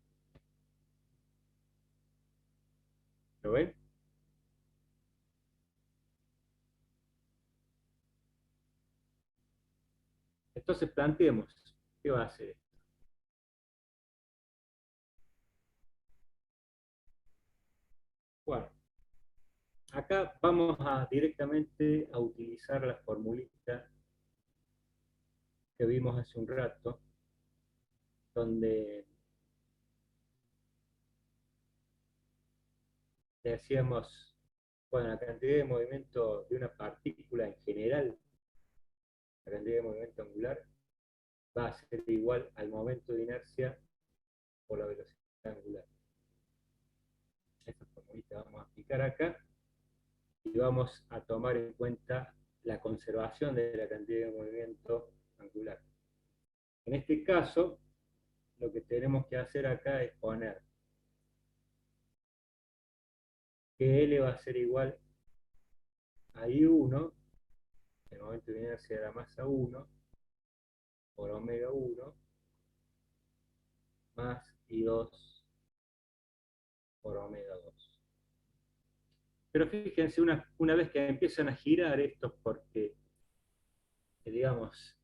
¿Lo ven? Entonces planteemos, ¿qué va a hacer? Bueno, acá vamos directamente a utilizar la formulita que vimos hace un rato, donde decíamos, bueno, la cantidad de movimiento de una partícula en general, la cantidad de movimiento angular, va a ser igual al momento de inercia por la velocidad angular. Esta formulita vamos a aplicar acá y vamos a tomar en cuenta la conservación de la cantidad de movimiento angular. En este caso, lo que tenemos que hacer acá es poner que L va a ser igual a I1, el momento de inercia de la masa 1, por omega 1, más I2 por omega 2. Pero fíjense, una vez que empiezan a girar estos, porque, digamos,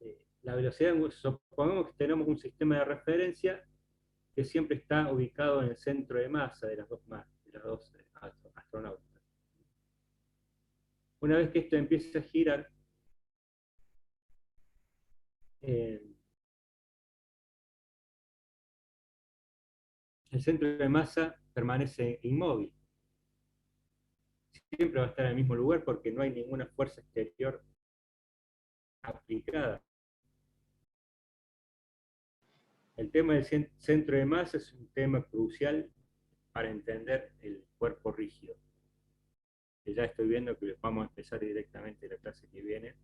la velocidad, supongamos que tenemos un sistema de referencia que siempre está ubicado en el centro de masa de las dos astronautas. Una vez que esto empieza a girar, eh, el centro de masa permanece inmóvil. Siempre va a estar en el mismo lugar porque no hay ninguna fuerza exterior aplicada. El tema del centro de masa es un tema crucial para entender el cuerpo rígido. Que ya estoy viendo que vamos a empezar directamente la clase que viene,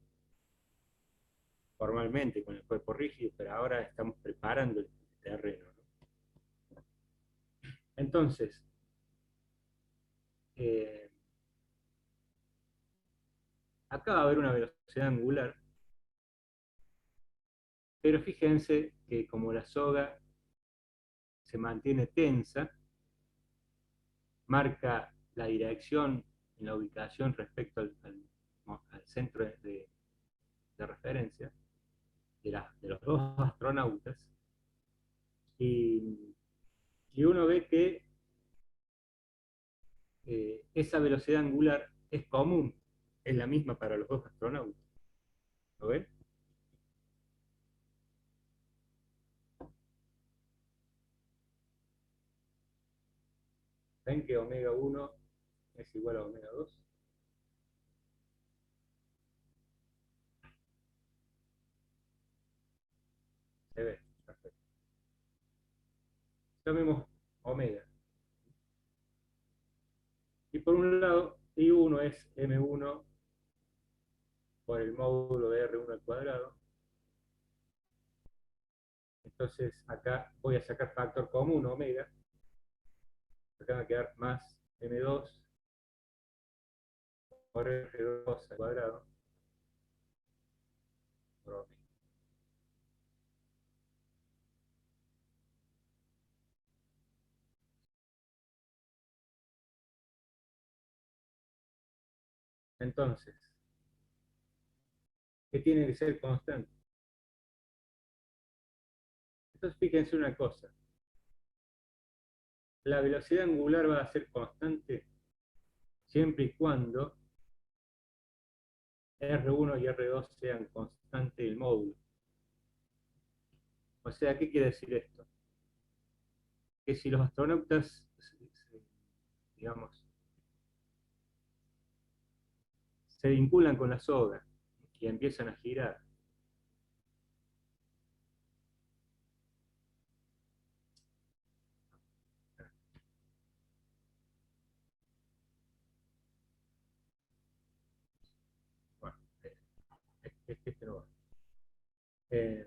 formalmente con el cuerpo rígido, pero ahora estamos preparando el terreno, ¿no? Entonces, eh, acá va a haber una velocidad angular, pero fíjense que como la soga se mantiene tensa, marca la dirección en la ubicación respecto al centro de referencia de los dos astronautas, y, y uno ve que esa velocidad angular es común, es la misma para los dos astronautas. ¿Lo ven? ¿Ven que omega 1 es igual a omega 2? Se ve, perfecto. Llamemos omega. Y por un lado, I1 es M1 por el módulo de R1 al cuadrado. Entonces acá voy a sacar factor común, omega. Acá va a quedar más M2 por R2 al cuadrado por omega. Entonces, ¿qué tiene que ser constante? Entonces fíjense una cosa. La velocidad angular va a ser constante siempre y cuando R1 y R2 sean constantes del módulo. O sea, ¿qué quiere decir esto? Que si los astronautas, digamos, se vinculan con la soga y empiezan a girar, bueno, este no va, eh,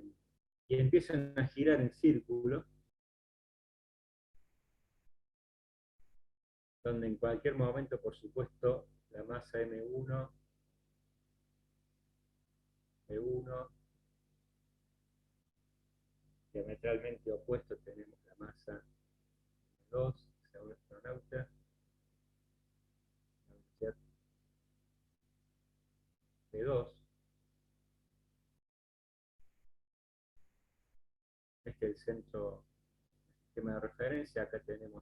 y empiezan a girar en círculo, donde en cualquier momento, por supuesto, la masa M1, E1, diametralmente opuesto tenemos la masa M2, sea un astronauta, la velocidad P2, este es el centro sistema de referencia, acá tenemos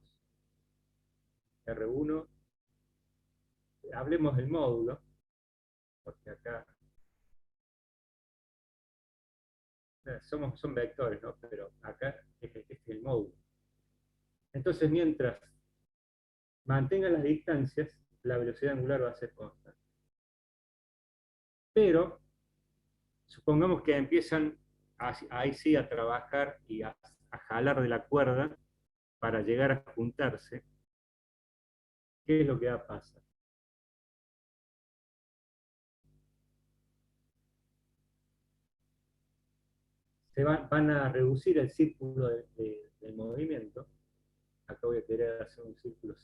R1, hablemos del módulo, porque acá son vectores, ¿no? Pero acá este es el módulo. Entonces, mientras mantengan las distancias, la velocidad angular va a ser constante. Pero, supongamos que empiezan ahí sí a trabajar y a jalar de la cuerda para llegar a juntarse. ¿Qué es lo que va a pasar? Van a reducir el círculo del movimiento. Acá voy a querer hacer un círculo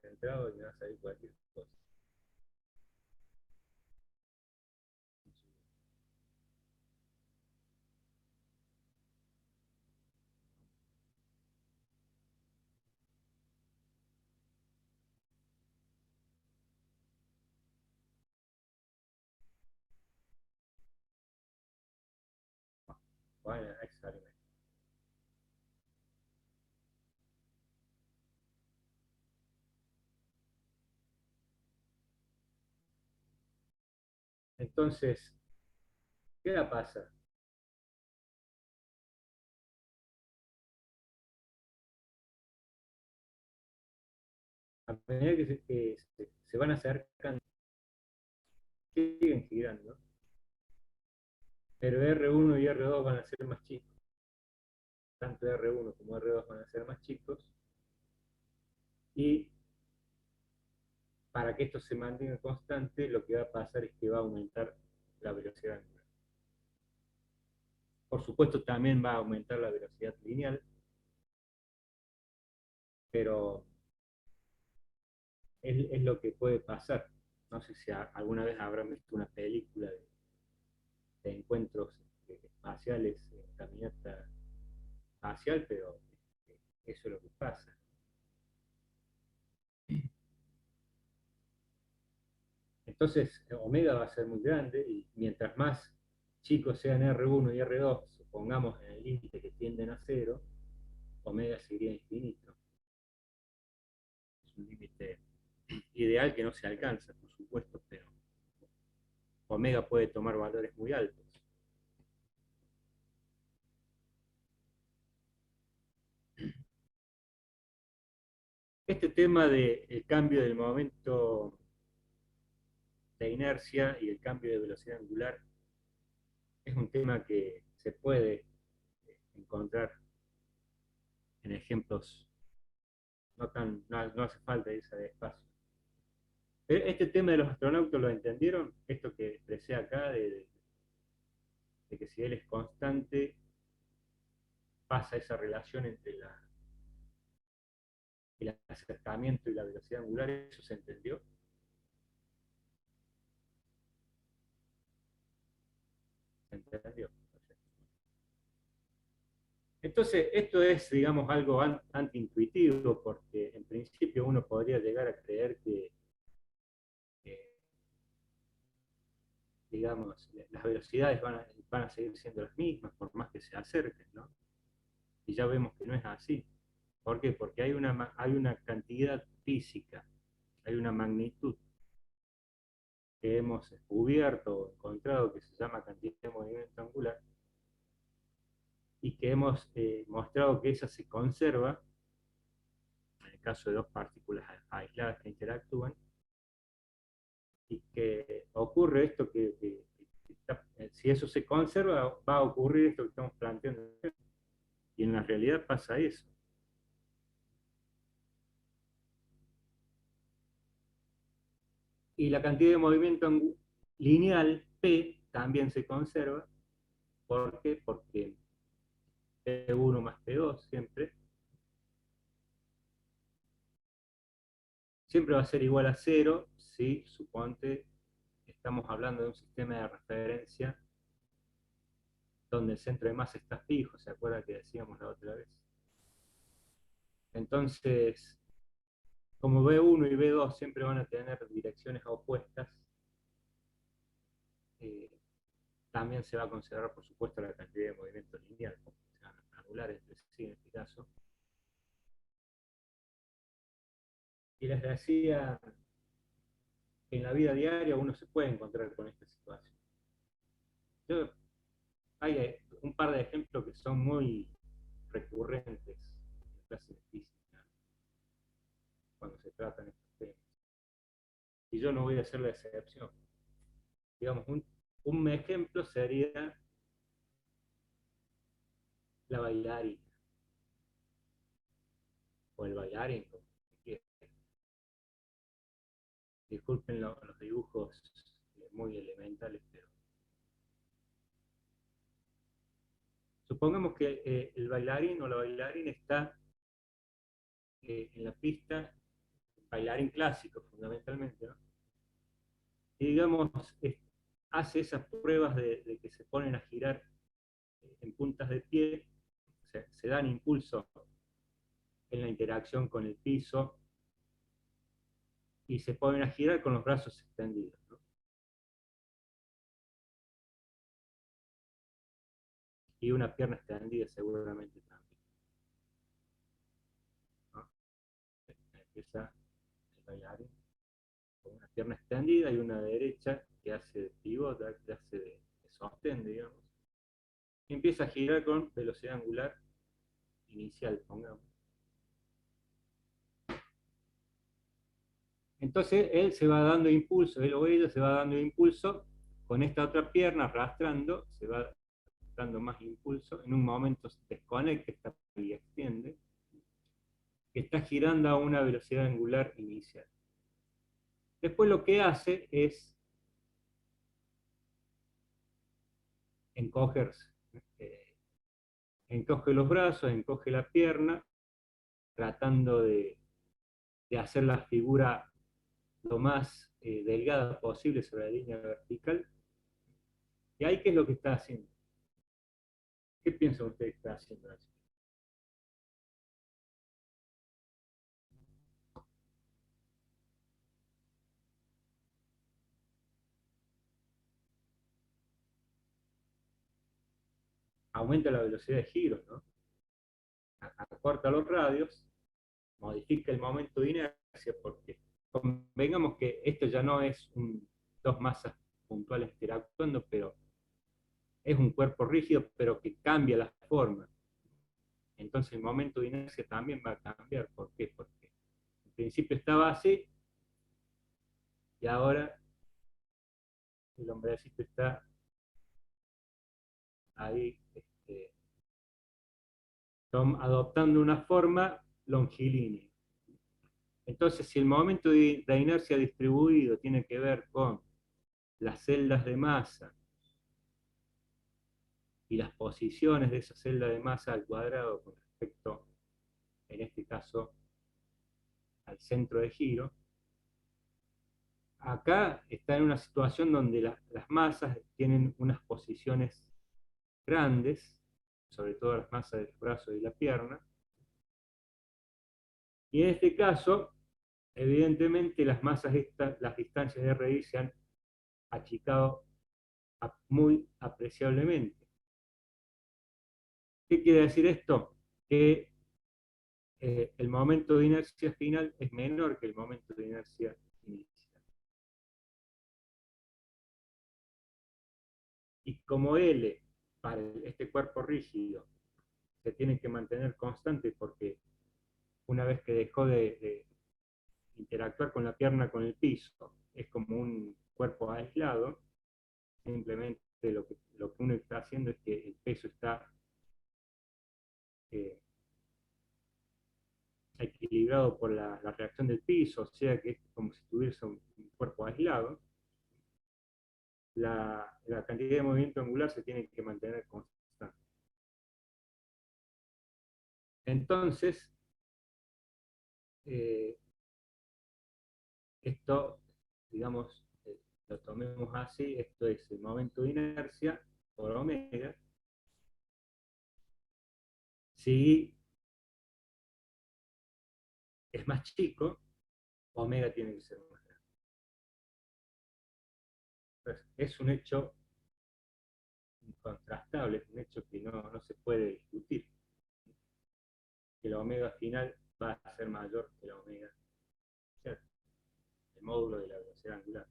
centrado y me va a salir cualquier cosa. Bueno, ahí sale. Entonces, ¿qué pasa? A medida que se van acercando, siguen girando, pero R1 y R2 van a ser más chicos. Tanto R1 como R2 van a ser más chicos. Y para que esto se mantenga constante, lo que va a pasar es que va a aumentar la velocidad angular. Por supuesto, también va a aumentar la velocidad lineal, pero es lo que puede pasar. No sé si alguna vez habrán visto una película de encuentros espaciales en caminata espacial, pero eso es lo que pasa. Entonces, omega va a ser muy grande y mientras más chicos sean R1 y R2, supongamos en el límite que tienden a cero, omega sería infinito. Es un límite ideal que no se alcanza, por supuesto, pero omega puede tomar valores muy altos. Este tema del cambio del momento de inercia y el cambio de velocidad angular es un tema que se puede encontrar en ejemplos, no hace falta irse despacio. Este tema de los astronautas lo entendieron, esto que expresé acá, de que si él es constante, pasa esa relación entre el acercamiento y la velocidad angular, ¿eso se entendió? ¿Se entendió? Entonces, esto es, digamos, algo antiintuitivo, porque en principio uno podría llegar a creer que digamos, las velocidades van a seguir siendo las mismas, por más que se acerquen, ¿no? Y ya vemos que no es así. ¿Por qué? Porque hay una cantidad física, hay una magnitud que hemos descubierto o encontrado que se llama cantidad de movimiento angular y que hemos mostrado que esa se conserva en el caso de dos partículas aisladas que interactúan y que ocurre esto si eso se conserva va a ocurrir esto que estamos planteando y en la realidad pasa eso. Y la cantidad de movimiento lineal P también se conserva. ¿Por qué? Porque P1 más P2 siempre va a ser igual a cero si, suponte, estamos hablando de un sistema de referencia donde el centro de masa está fijo, ¿se acuerda que decíamos la otra vez? Entonces, como B1 y B2 siempre van a tener direcciones opuestas, eh, también se va a considerar, por supuesto, la cantidad de movimiento lineal, como se van a anular entre sí en este caso. Y les decía que en la vida diaria uno se puede encontrar con esta situación. Yo, hay un par de ejemplos que son muy recurrentes en clases de física cuando se tratan estos temas. Y yo no voy a hacer la excepción. Digamos, un ejemplo sería la bailarina o el bailarín, como quieran. Disculpen los dibujos muy elementales, pero supongamos que el bailarín o la bailarina está en la pista, bailarín clásico fundamentalmente, ¿no? Y digamos, hace esas pruebas de que se ponen a girar en puntas de pie, se dan impulso en la interacción con el piso y se ponen a girar con los brazos extendidos, ¿no? Y una pierna extendida seguramente también, ¿no? Empieza el bailarín con una pierna extendida y una derecha que hace de pivot, que hace de sostén, digamos. Y empieza a girar con velocidad angular inicial, pongamos. Entonces él se va dando impulso, él o ella se va dando impulso con esta otra pierna arrastrando, se va dando más impulso, en un momento se desconecta esta y extiende, que está girando a una velocidad angular inicial. Después lo que hace es encogerse. Encoge los brazos, encoge la pierna, tratando de hacer la figura lo más delgada posible sobre la línea vertical. ¿Y ahí qué es lo que está haciendo? ¿Qué piensa usted que está haciendo así? Aumenta la velocidad de giro, ¿no? Acorta los radios, modifica el momento de inercia, porque convengamos que esto ya no es dos masas puntuales interactuando, pero es un cuerpo rígido, pero que cambia la forma. Entonces el momento de inercia también va a cambiar. ¿Por qué? Porque en principio estaba así y ahora el hombrecito está ahí adoptando una forma longilínea. Entonces, si el momento de inercia distribuido tiene que ver con las celdas de masa y las posiciones de esa celda de masa al cuadrado con respecto, en este caso, al centro de giro, acá está en una situación donde las masas tienen unas posiciones grandes, sobre todo las masas del brazo y la pierna, y en este caso, evidentemente las masas las distancias de RI se han achicado muy apreciablemente. ¿Qué quiere decir esto? Que el momento de inercia final es menor que el momento de inercia inicial. Y como L para este cuerpo rígido se tiene que mantener constante porque una vez que dejó de interactuar con la pierna con el piso, es como un cuerpo aislado, simplemente lo que uno está haciendo es que el peso está eh, equilibrado por la reacción del piso, o sea que es como si tuviese un cuerpo aislado. La cantidad de movimiento angular se tiene que mantener constante. Entonces, eh, esto, digamos, lo tomemos así, esto es el momento de inercia por omega. Si es más chico, omega tiene que ser más grande. Entonces, es un hecho incontrastable, es un hecho que no se puede discutir, que la omega final va a ser mayor que la omega, ¿cierto? El módulo de la velocidad angular.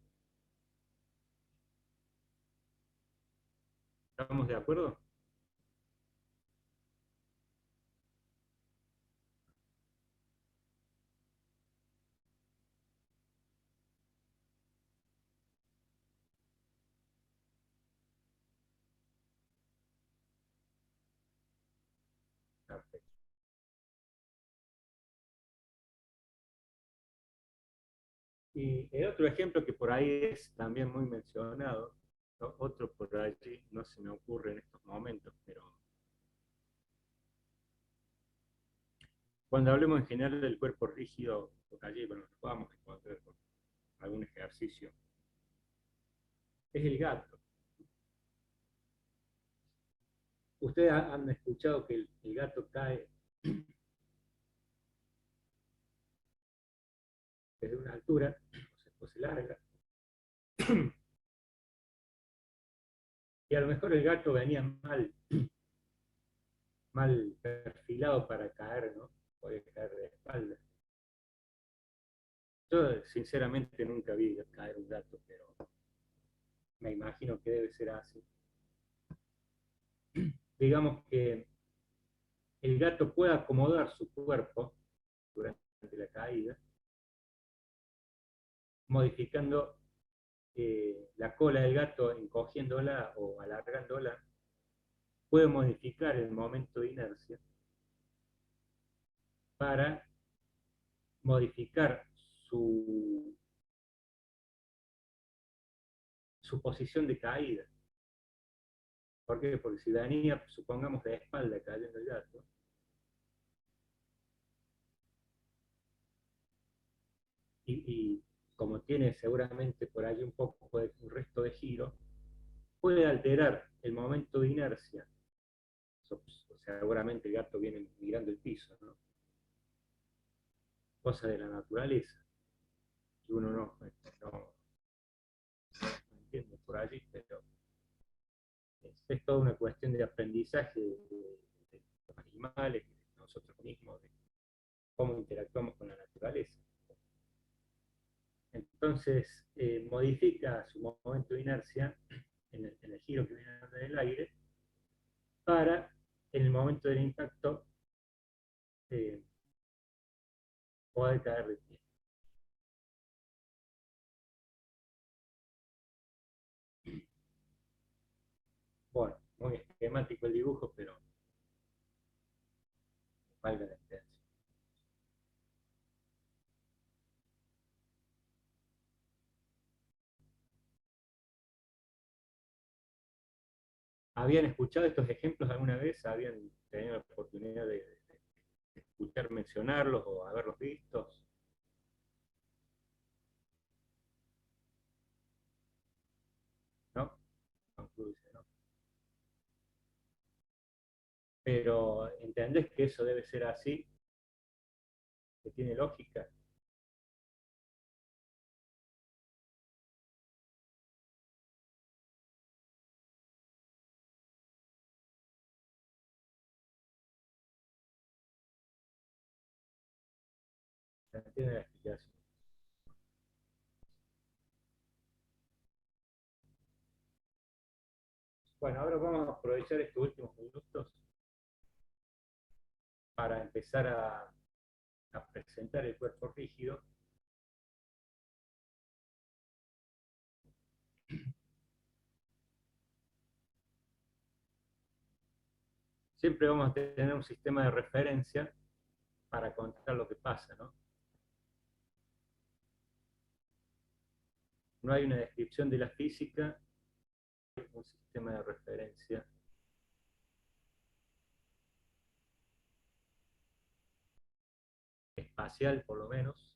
¿Estamos de acuerdo? Perfecto. Y el otro ejemplo que por ahí es también muy mencionado, ¿no? Otro por allí no se me ocurre en estos momentos, pero cuando hablemos en general del cuerpo rígido, por allí, bueno, nos podamos encontrar con algún ejercicio, es el gato. Ustedes han escuchado que el gato cae desde una altura, o se larga, y a lo mejor el gato venía mal perfilado para caer, ¿no? Podía caer de espalda. Yo sinceramente nunca vi caer un gato, pero me imagino que debe ser así. Digamos que el gato puede acomodar su cuerpo durante la caída, modificando la cola del gato encogiéndola o alargándola, puede modificar el momento de inercia para modificar su, su posición de caída. ¿Por qué? Porque si venía, supongamos, de espalda cayendo el gato, y como tiene seguramente por ahí un poco de un resto de giro, puede alterar el momento de inercia. O sea, seguramente el gato viene mirando el piso, ¿no? Cosa de la naturaleza, que uno no entiende por allí, pero es toda una cuestión de aprendizaje de los animales, de nosotros mismos, de cómo interactuamos con la naturaleza. Entonces, modifica su momento de inercia en el giro que viene dando en el aire para, en el momento del impacto, eh, poder caer de pie. Bueno, muy esquemático el dibujo, pero valga la extensión. ¿Habían escuchado estos ejemplos alguna vez? ¿Habían tenido la oportunidad de escuchar mencionarlos o haberlos vistos? ¿No? Concluye, ¿no? Pero ¿entendés que eso debe ser así? ¿Que tiene lógica? ¿Entiende la explicación? Bueno, ahora vamos a aprovechar estos últimos minutos para empezar a presentar el cuerpo rígido. Siempre vamos a tener un sistema de referencia para contar lo que pasa, ¿no? No hay una descripción de la física, un sistema de referencia espacial, por lo menos.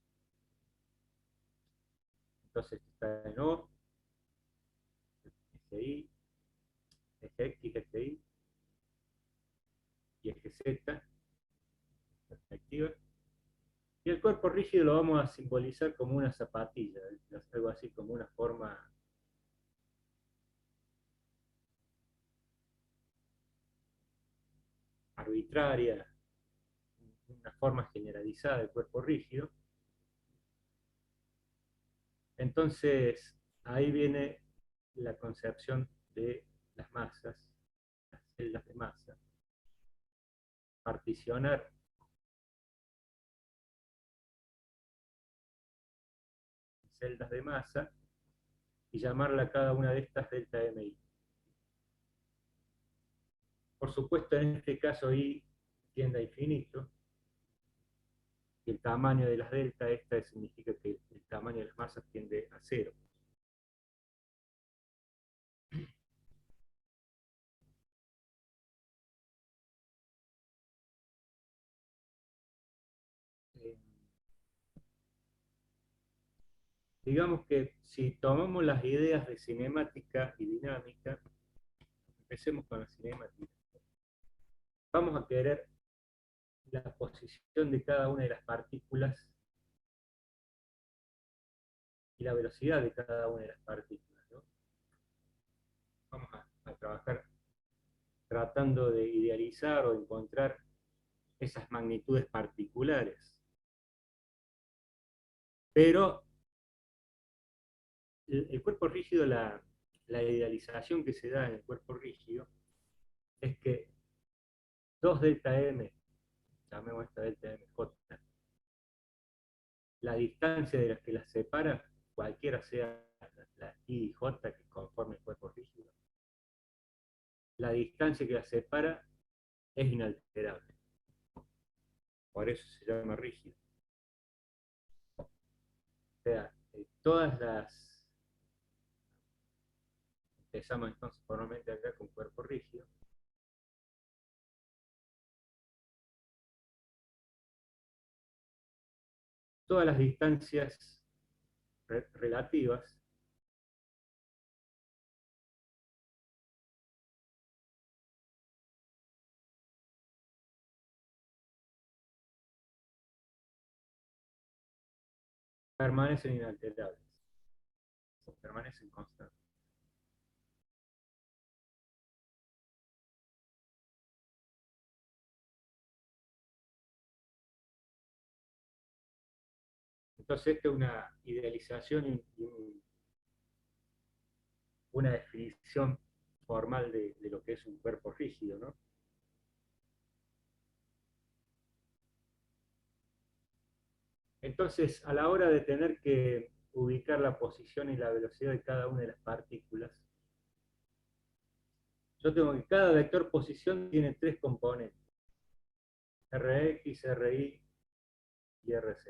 Entonces está en O, eje Y, eje X, eje Y y eje Z, perspectiva. Y el cuerpo rígido lo vamos a simbolizar como una zapatilla, algo así como una forma arbitraria, una forma generalizada del cuerpo rígido. Entonces, ahí viene la concepción de las masas, las celdas de masa, particionar celdas de masa y llamarla a cada una de estas delta MI. Por supuesto, en este caso I tiende a infinito, y el tamaño de las delta esta significa que el tamaño de las masas tiende a cero. Eh, digamos que si tomamos las ideas de cinemática y dinámica, empecemos con la cinemática, vamos a querer la posición de cada una de las partículas y la velocidad de cada una de las partículas, ¿no? Vamos a trabajar tratando de idealizar o encontrar esas magnitudes particulares. Pero el cuerpo rígido, la idealización que se da en el cuerpo rígido es que dos delta M, llamemos esta delta MJ, la distancia de las que las separa, cualquiera sea las I y J que conforman el cuerpo rígido, la distancia que las separa es inalterable. Por eso se llama rígido. O sea, todas las... Empezamos entonces formalmente acá con cuerpo rígido. Todas las distancias relativas permanecen inalterables, permanecen constantes. Entonces, esta es una idealización y una definición formal de lo que es un cuerpo rígido, ¿no? Entonces, a la hora de tener que ubicar la posición y la velocidad de cada una de las partículas, yo tengo que cada vector posición tiene tres componentes: Rx, Ri y Rz.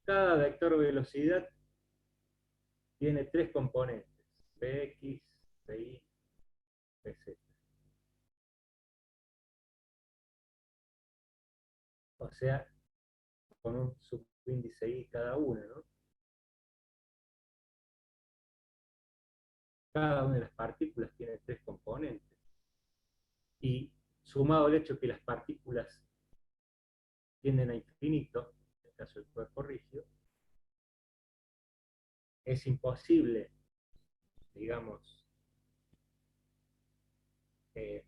Cada vector velocidad tiene tres componentes: Vx, Pi, Vz. O sea, con un subíndice I cada una, ¿no? Cada una de las partículas tiene tres componentes. Y sumado al hecho que las partículas tienden a infinito, en el caso del cuerpo rígido, es imposible, digamos, eh,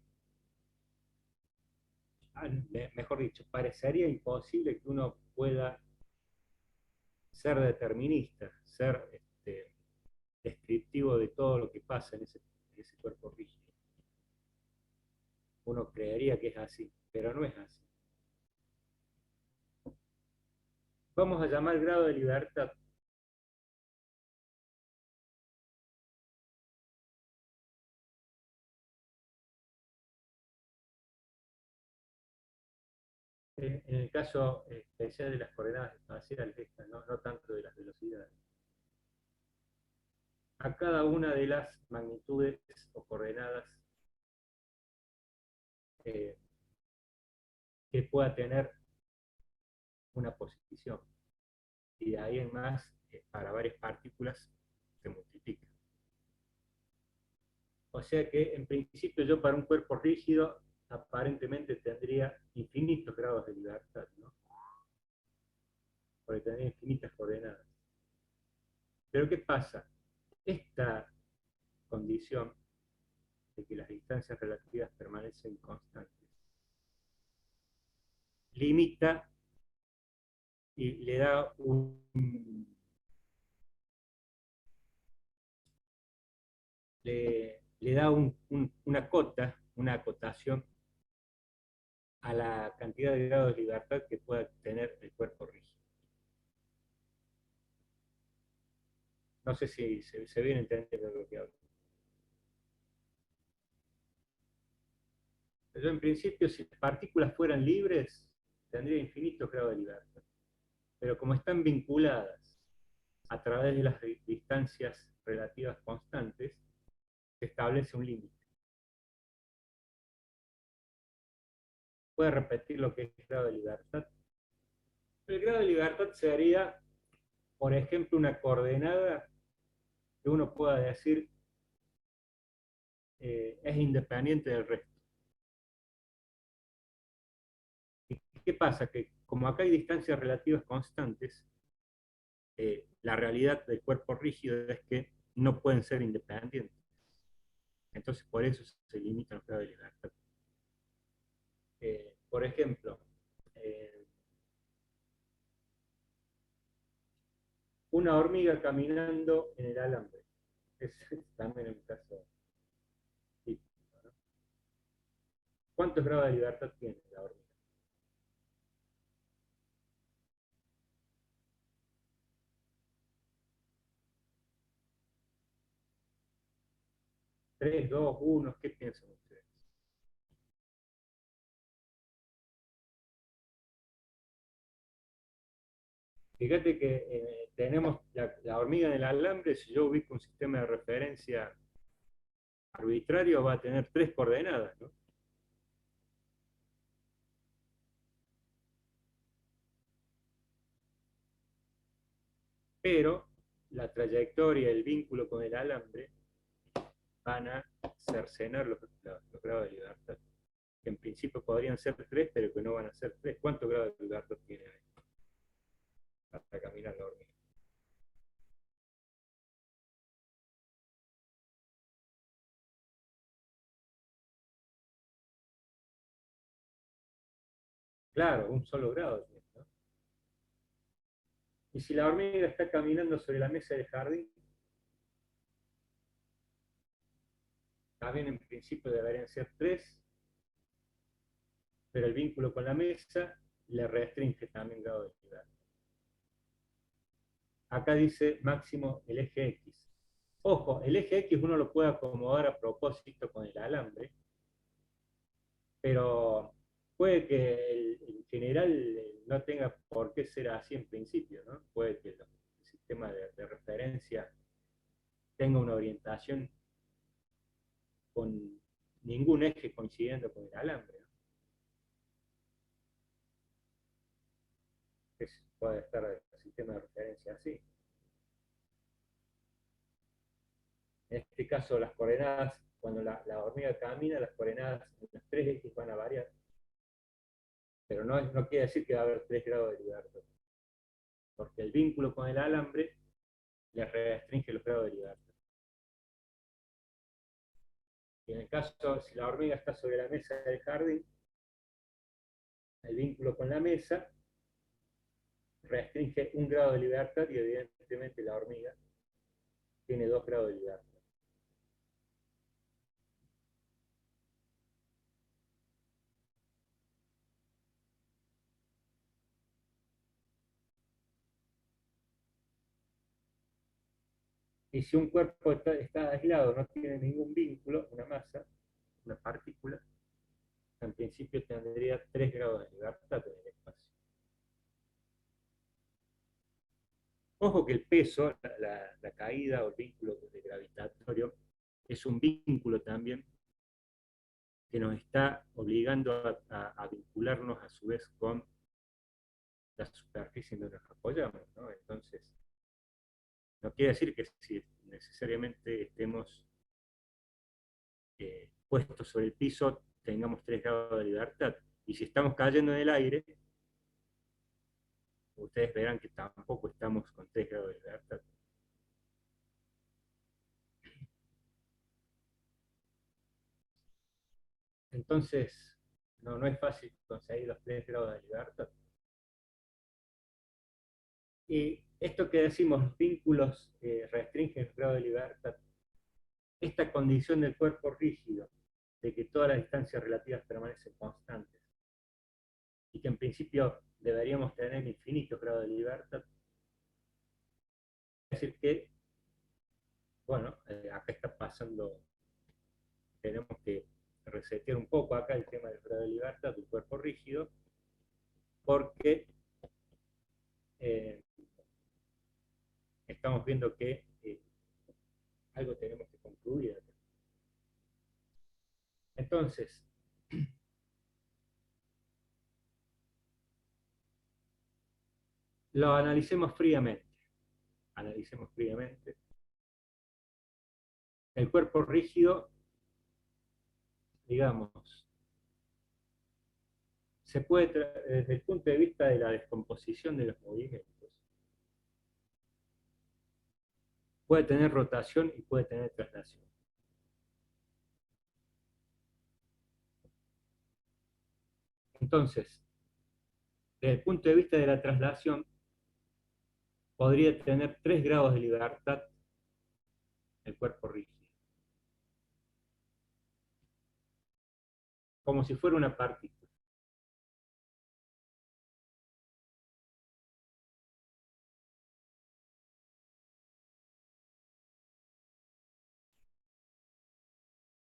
mejor dicho, parecería imposible que uno pueda ser determinista, ser descriptivo de todo lo que pasa en ese cuerpo rígido. Uno creería que es así, pero no es así. Vamos a llamar grado de libertad en el caso especial de las coordenadas espaciales, no, no tanto de las velocidades, a cada una de las magnitudes o coordenadas eh, que pueda tener una posición. Y de ahí en más, para varias partículas, se multiplica. O sea que, en principio, yo para un cuerpo rígido, aparentemente tendría infinitos grados de libertad, ¿no? Porque tendría infinitas coordenadas. Pero ¿qué pasa? Esta condición de que las distancias relativas permanecen constantes limita y le da le da una cota, una acotación a la cantidad de grados de libertad que pueda tener el cuerpo rígido. No sé si se viene entendiendo lo que hablo. Yo en principio, si las partículas fueran libres, tendría infinitos grados de libertad. Pero como están vinculadas a través de las distancias relativas constantes, se establece un límite. ¿Puede repetir lo que es grado de libertad? El grado de libertad sería, por ejemplo, una coordenada que uno pueda decir es independiente del resto. ¿Y qué pasa? Que como acá hay distancias relativas constantes, la realidad del cuerpo rígido es que no pueden ser independientes. Entonces, por eso se limita el grado de libertad. Por ejemplo, eh, una hormiga caminando en el alambre. Es también un caso típico, ¿no? ¿Cuántos grados de libertad tiene la hormiga? 3, 2, 1, ¿qué piensan ustedes? Fíjate que tenemos la hormiga en el alambre, si yo ubico un sistema de referencia arbitrario, va a tener 3 coordenadas, ¿no? Pero la trayectoria, el vínculo con el alambre, van a cercenar los grados de libertad, que en principio podrían ser 3, pero que no van a ser 3. ¿Cuántos grados de libertad tiene ahí para caminar la hormiga? Claro, un solo grado, ¿no? Y si la hormiga está caminando sobre la mesa del jardín, también en principio deberían ser 3, pero el vínculo con la mesa le restringe también grado de libertad. Acá dice máximo el eje X. Ojo, el eje X uno lo puede acomodar a propósito con el alambre, pero puede que en general no tenga por qué ser así en principio, ¿no? Puede que el sistema de referencia tenga una orientación con ningún eje coincidiendo con el alambre, ¿no? Puede estar el sistema de referencia así. En este caso, las coordenadas, cuando la hormiga camina, las coordenadas en los 3 ejes van a variar, pero no quiere decir que va a haber 3 grados de libertad, porque el vínculo con el alambre le restringe los grados de libertad. Y en el caso, si la hormiga está sobre la mesa del jardín, el vínculo con la mesa restringe 1 grado de libertad y evidentemente la hormiga tiene 2 grados de libertad. Y si un cuerpo está aislado, no tiene ningún vínculo, una masa, una partícula, en principio tendría 3 grados de libertad en el espacio. Ojo que el peso, la caída o el vínculo gravitatorio, es un vínculo también que nos está obligando a vincularnos a su vez con la superficie en donde nos apoyamos, ¿no? Entonces, no quiere decir que si necesariamente estemos puestos sobre el piso tengamos 3 grados de libertad. Y si estamos cayendo en el aire, ustedes verán que tampoco estamos con 3 grados de libertad. Entonces, no es fácil conseguir los 3 grados de libertad. Y esto que decimos, vínculos restringen el grado de libertad, esta condición del cuerpo rígido, de que todas las distancias relativas permanecen constantes, y que en principio deberíamos tener infinitos grados de libertad, es decir que, bueno, acá está pasando, tenemos que resetear un poco acá el tema del grado de libertad del cuerpo rígido, porque eh, estamos viendo que algo tenemos que concluir acá. Entonces, lo analicemos fríamente. Analicemos fríamente. El cuerpo rígido, digamos, se puede, desde el punto de vista de la descomposición de los movimientos, puede tener rotación y puede tener traslación. Entonces, desde el punto de vista de la traslación, podría tener 3 grados de libertad el cuerpo rígido. Como si fuera una partícula.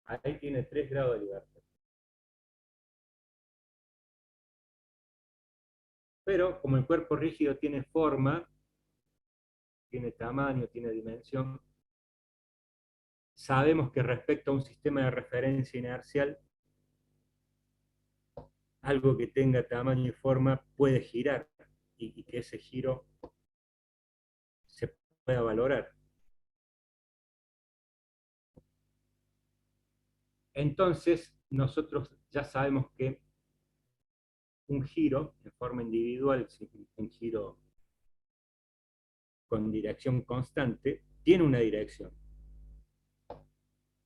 Ahí tiene 3 grados de libertad. Pero como el cuerpo rígido tiene forma, tiene tamaño, tiene dimensión, sabemos que respecto a un sistema de referencia inercial, algo que tenga tamaño y forma puede girar y que ese giro se pueda valorar. Entonces, nosotros ya sabemos que un giro en forma individual, un giro con dirección constante, tiene una dirección.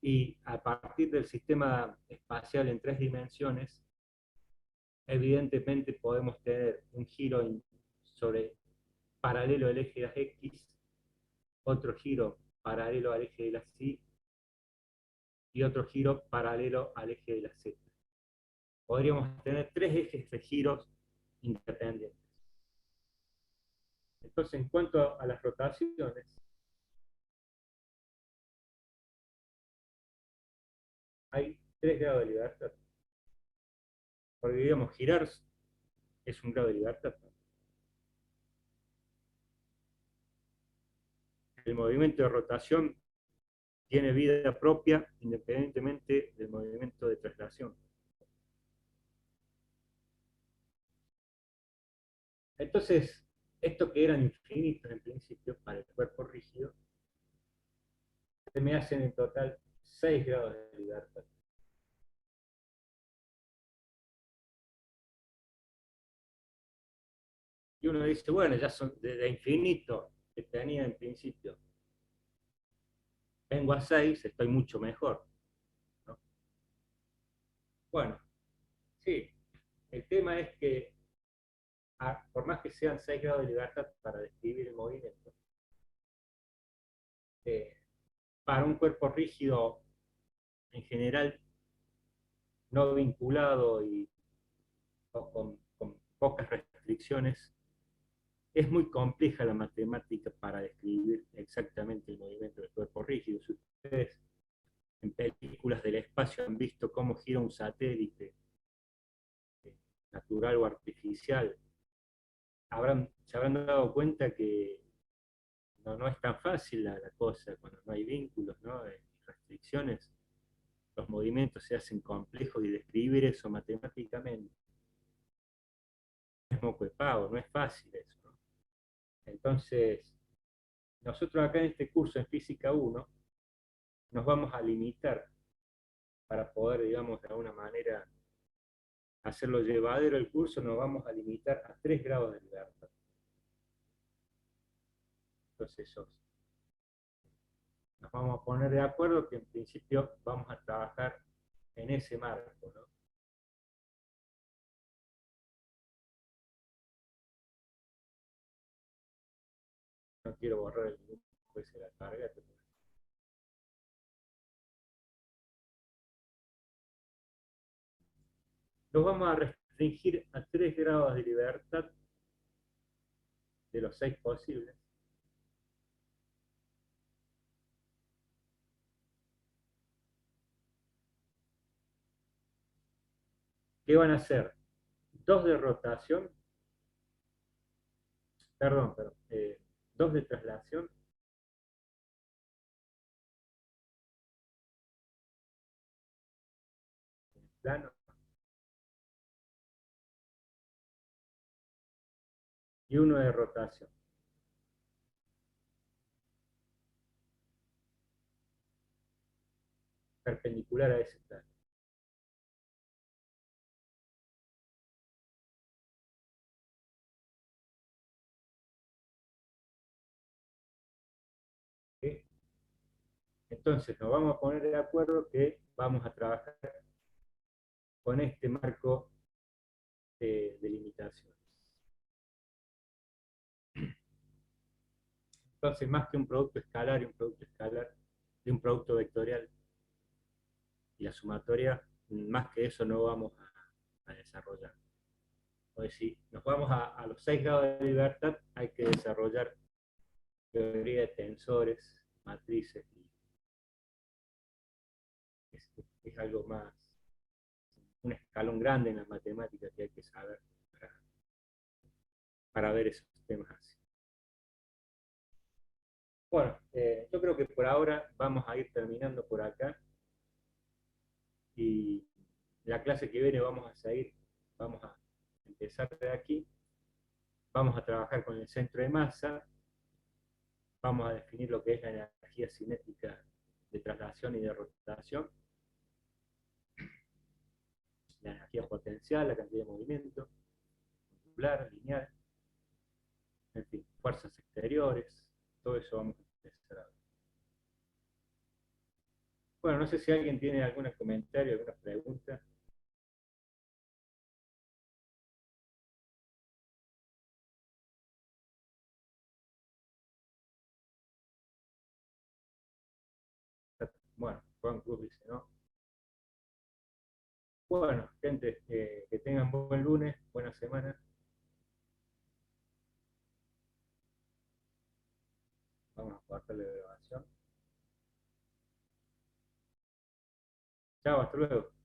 Y a partir del sistema espacial en 3 dimensiones, evidentemente podemos tener un giro sobre paralelo al eje de las X, otro giro paralelo al eje de las Y y otro giro paralelo al eje de la Z. Podríamos tener 3 ejes de giros independientes. Entonces, en cuanto a las rotaciones, hay 3 grados de libertad. Porque, digamos, girar es un grado de libertad. El movimiento de rotación tiene vida propia independientemente del movimiento de traslación. Entonces, esto que eran infinitos en principio para el cuerpo rígido, se me hacen en total 6 grados de libertad. Y uno dice, bueno, ya son de infinito que tenía en principio. Vengo a 6, estoy mucho mejor, ¿no? Bueno, sí, el tema es que por más que sean 6 grados de libertad para describir el movimiento, eh, para un cuerpo rígido en general no vinculado y con pocas restricciones, es muy compleja la matemática para describir exactamente el movimiento del cuerpo rígido. Si ustedes en películas del espacio han visto cómo gira un satélite, natural o artificial, se habrán dado cuenta que no es tan fácil la cosa cuando no hay vínculos, ¿no? Restricciones, los movimientos se hacen complejos y describir eso matemáticamente es moco de pavo, no es fácil eso, ¿no? Entonces, nosotros acá en este curso en Física 1 nos vamos a limitar para poder, digamos, de alguna manera hacerlo llevadero el curso, nos vamos a limitar a 3 grados de libertad. Entonces, nos vamos a poner de acuerdo que en principio vamos a trabajar en ese marco, ¿no? No quiero borrar el grupo ese de la carga. Nos vamos a restringir a 3 grados de libertad de los 6 posibles. ¿Qué van a ser? 2 de rotación, perdón, 2 de traslación plano y 1 de rotación. Perpendicular a ese plano. ¿Sí? Entonces nos vamos a poner de acuerdo que vamos a trabajar con este marco de limitaciones. Entonces, más que un producto escalar y un producto escalar, de un producto vectorial y la sumatoria, más que eso no vamos a desarrollar. O decir, nos vamos a los 6 grados de libertad, hay que desarrollar teoría de tensores, matrices y es algo más, un escalón grande en la matemática que hay que saber para ver esos temas así. Bueno, yo creo que por ahora vamos a ir terminando por acá y la clase que viene vamos a seguir, vamos a empezar de aquí, vamos a trabajar con el centro de masa, vamos a definir lo que es la energía cinética de traslación y de rotación, la energía potencial, la cantidad de movimiento, modular, lineal, en fin, fuerzas exteriores, todo eso vamos a empezar a ver. Bueno, no sé si alguien tiene algún comentario, alguna pregunta. Bueno, Juan Cruz dice, ¿no? Bueno, gente, que tengan buen lunes, buena semana. Vamos a cortar la grabación. Chao, hasta luego.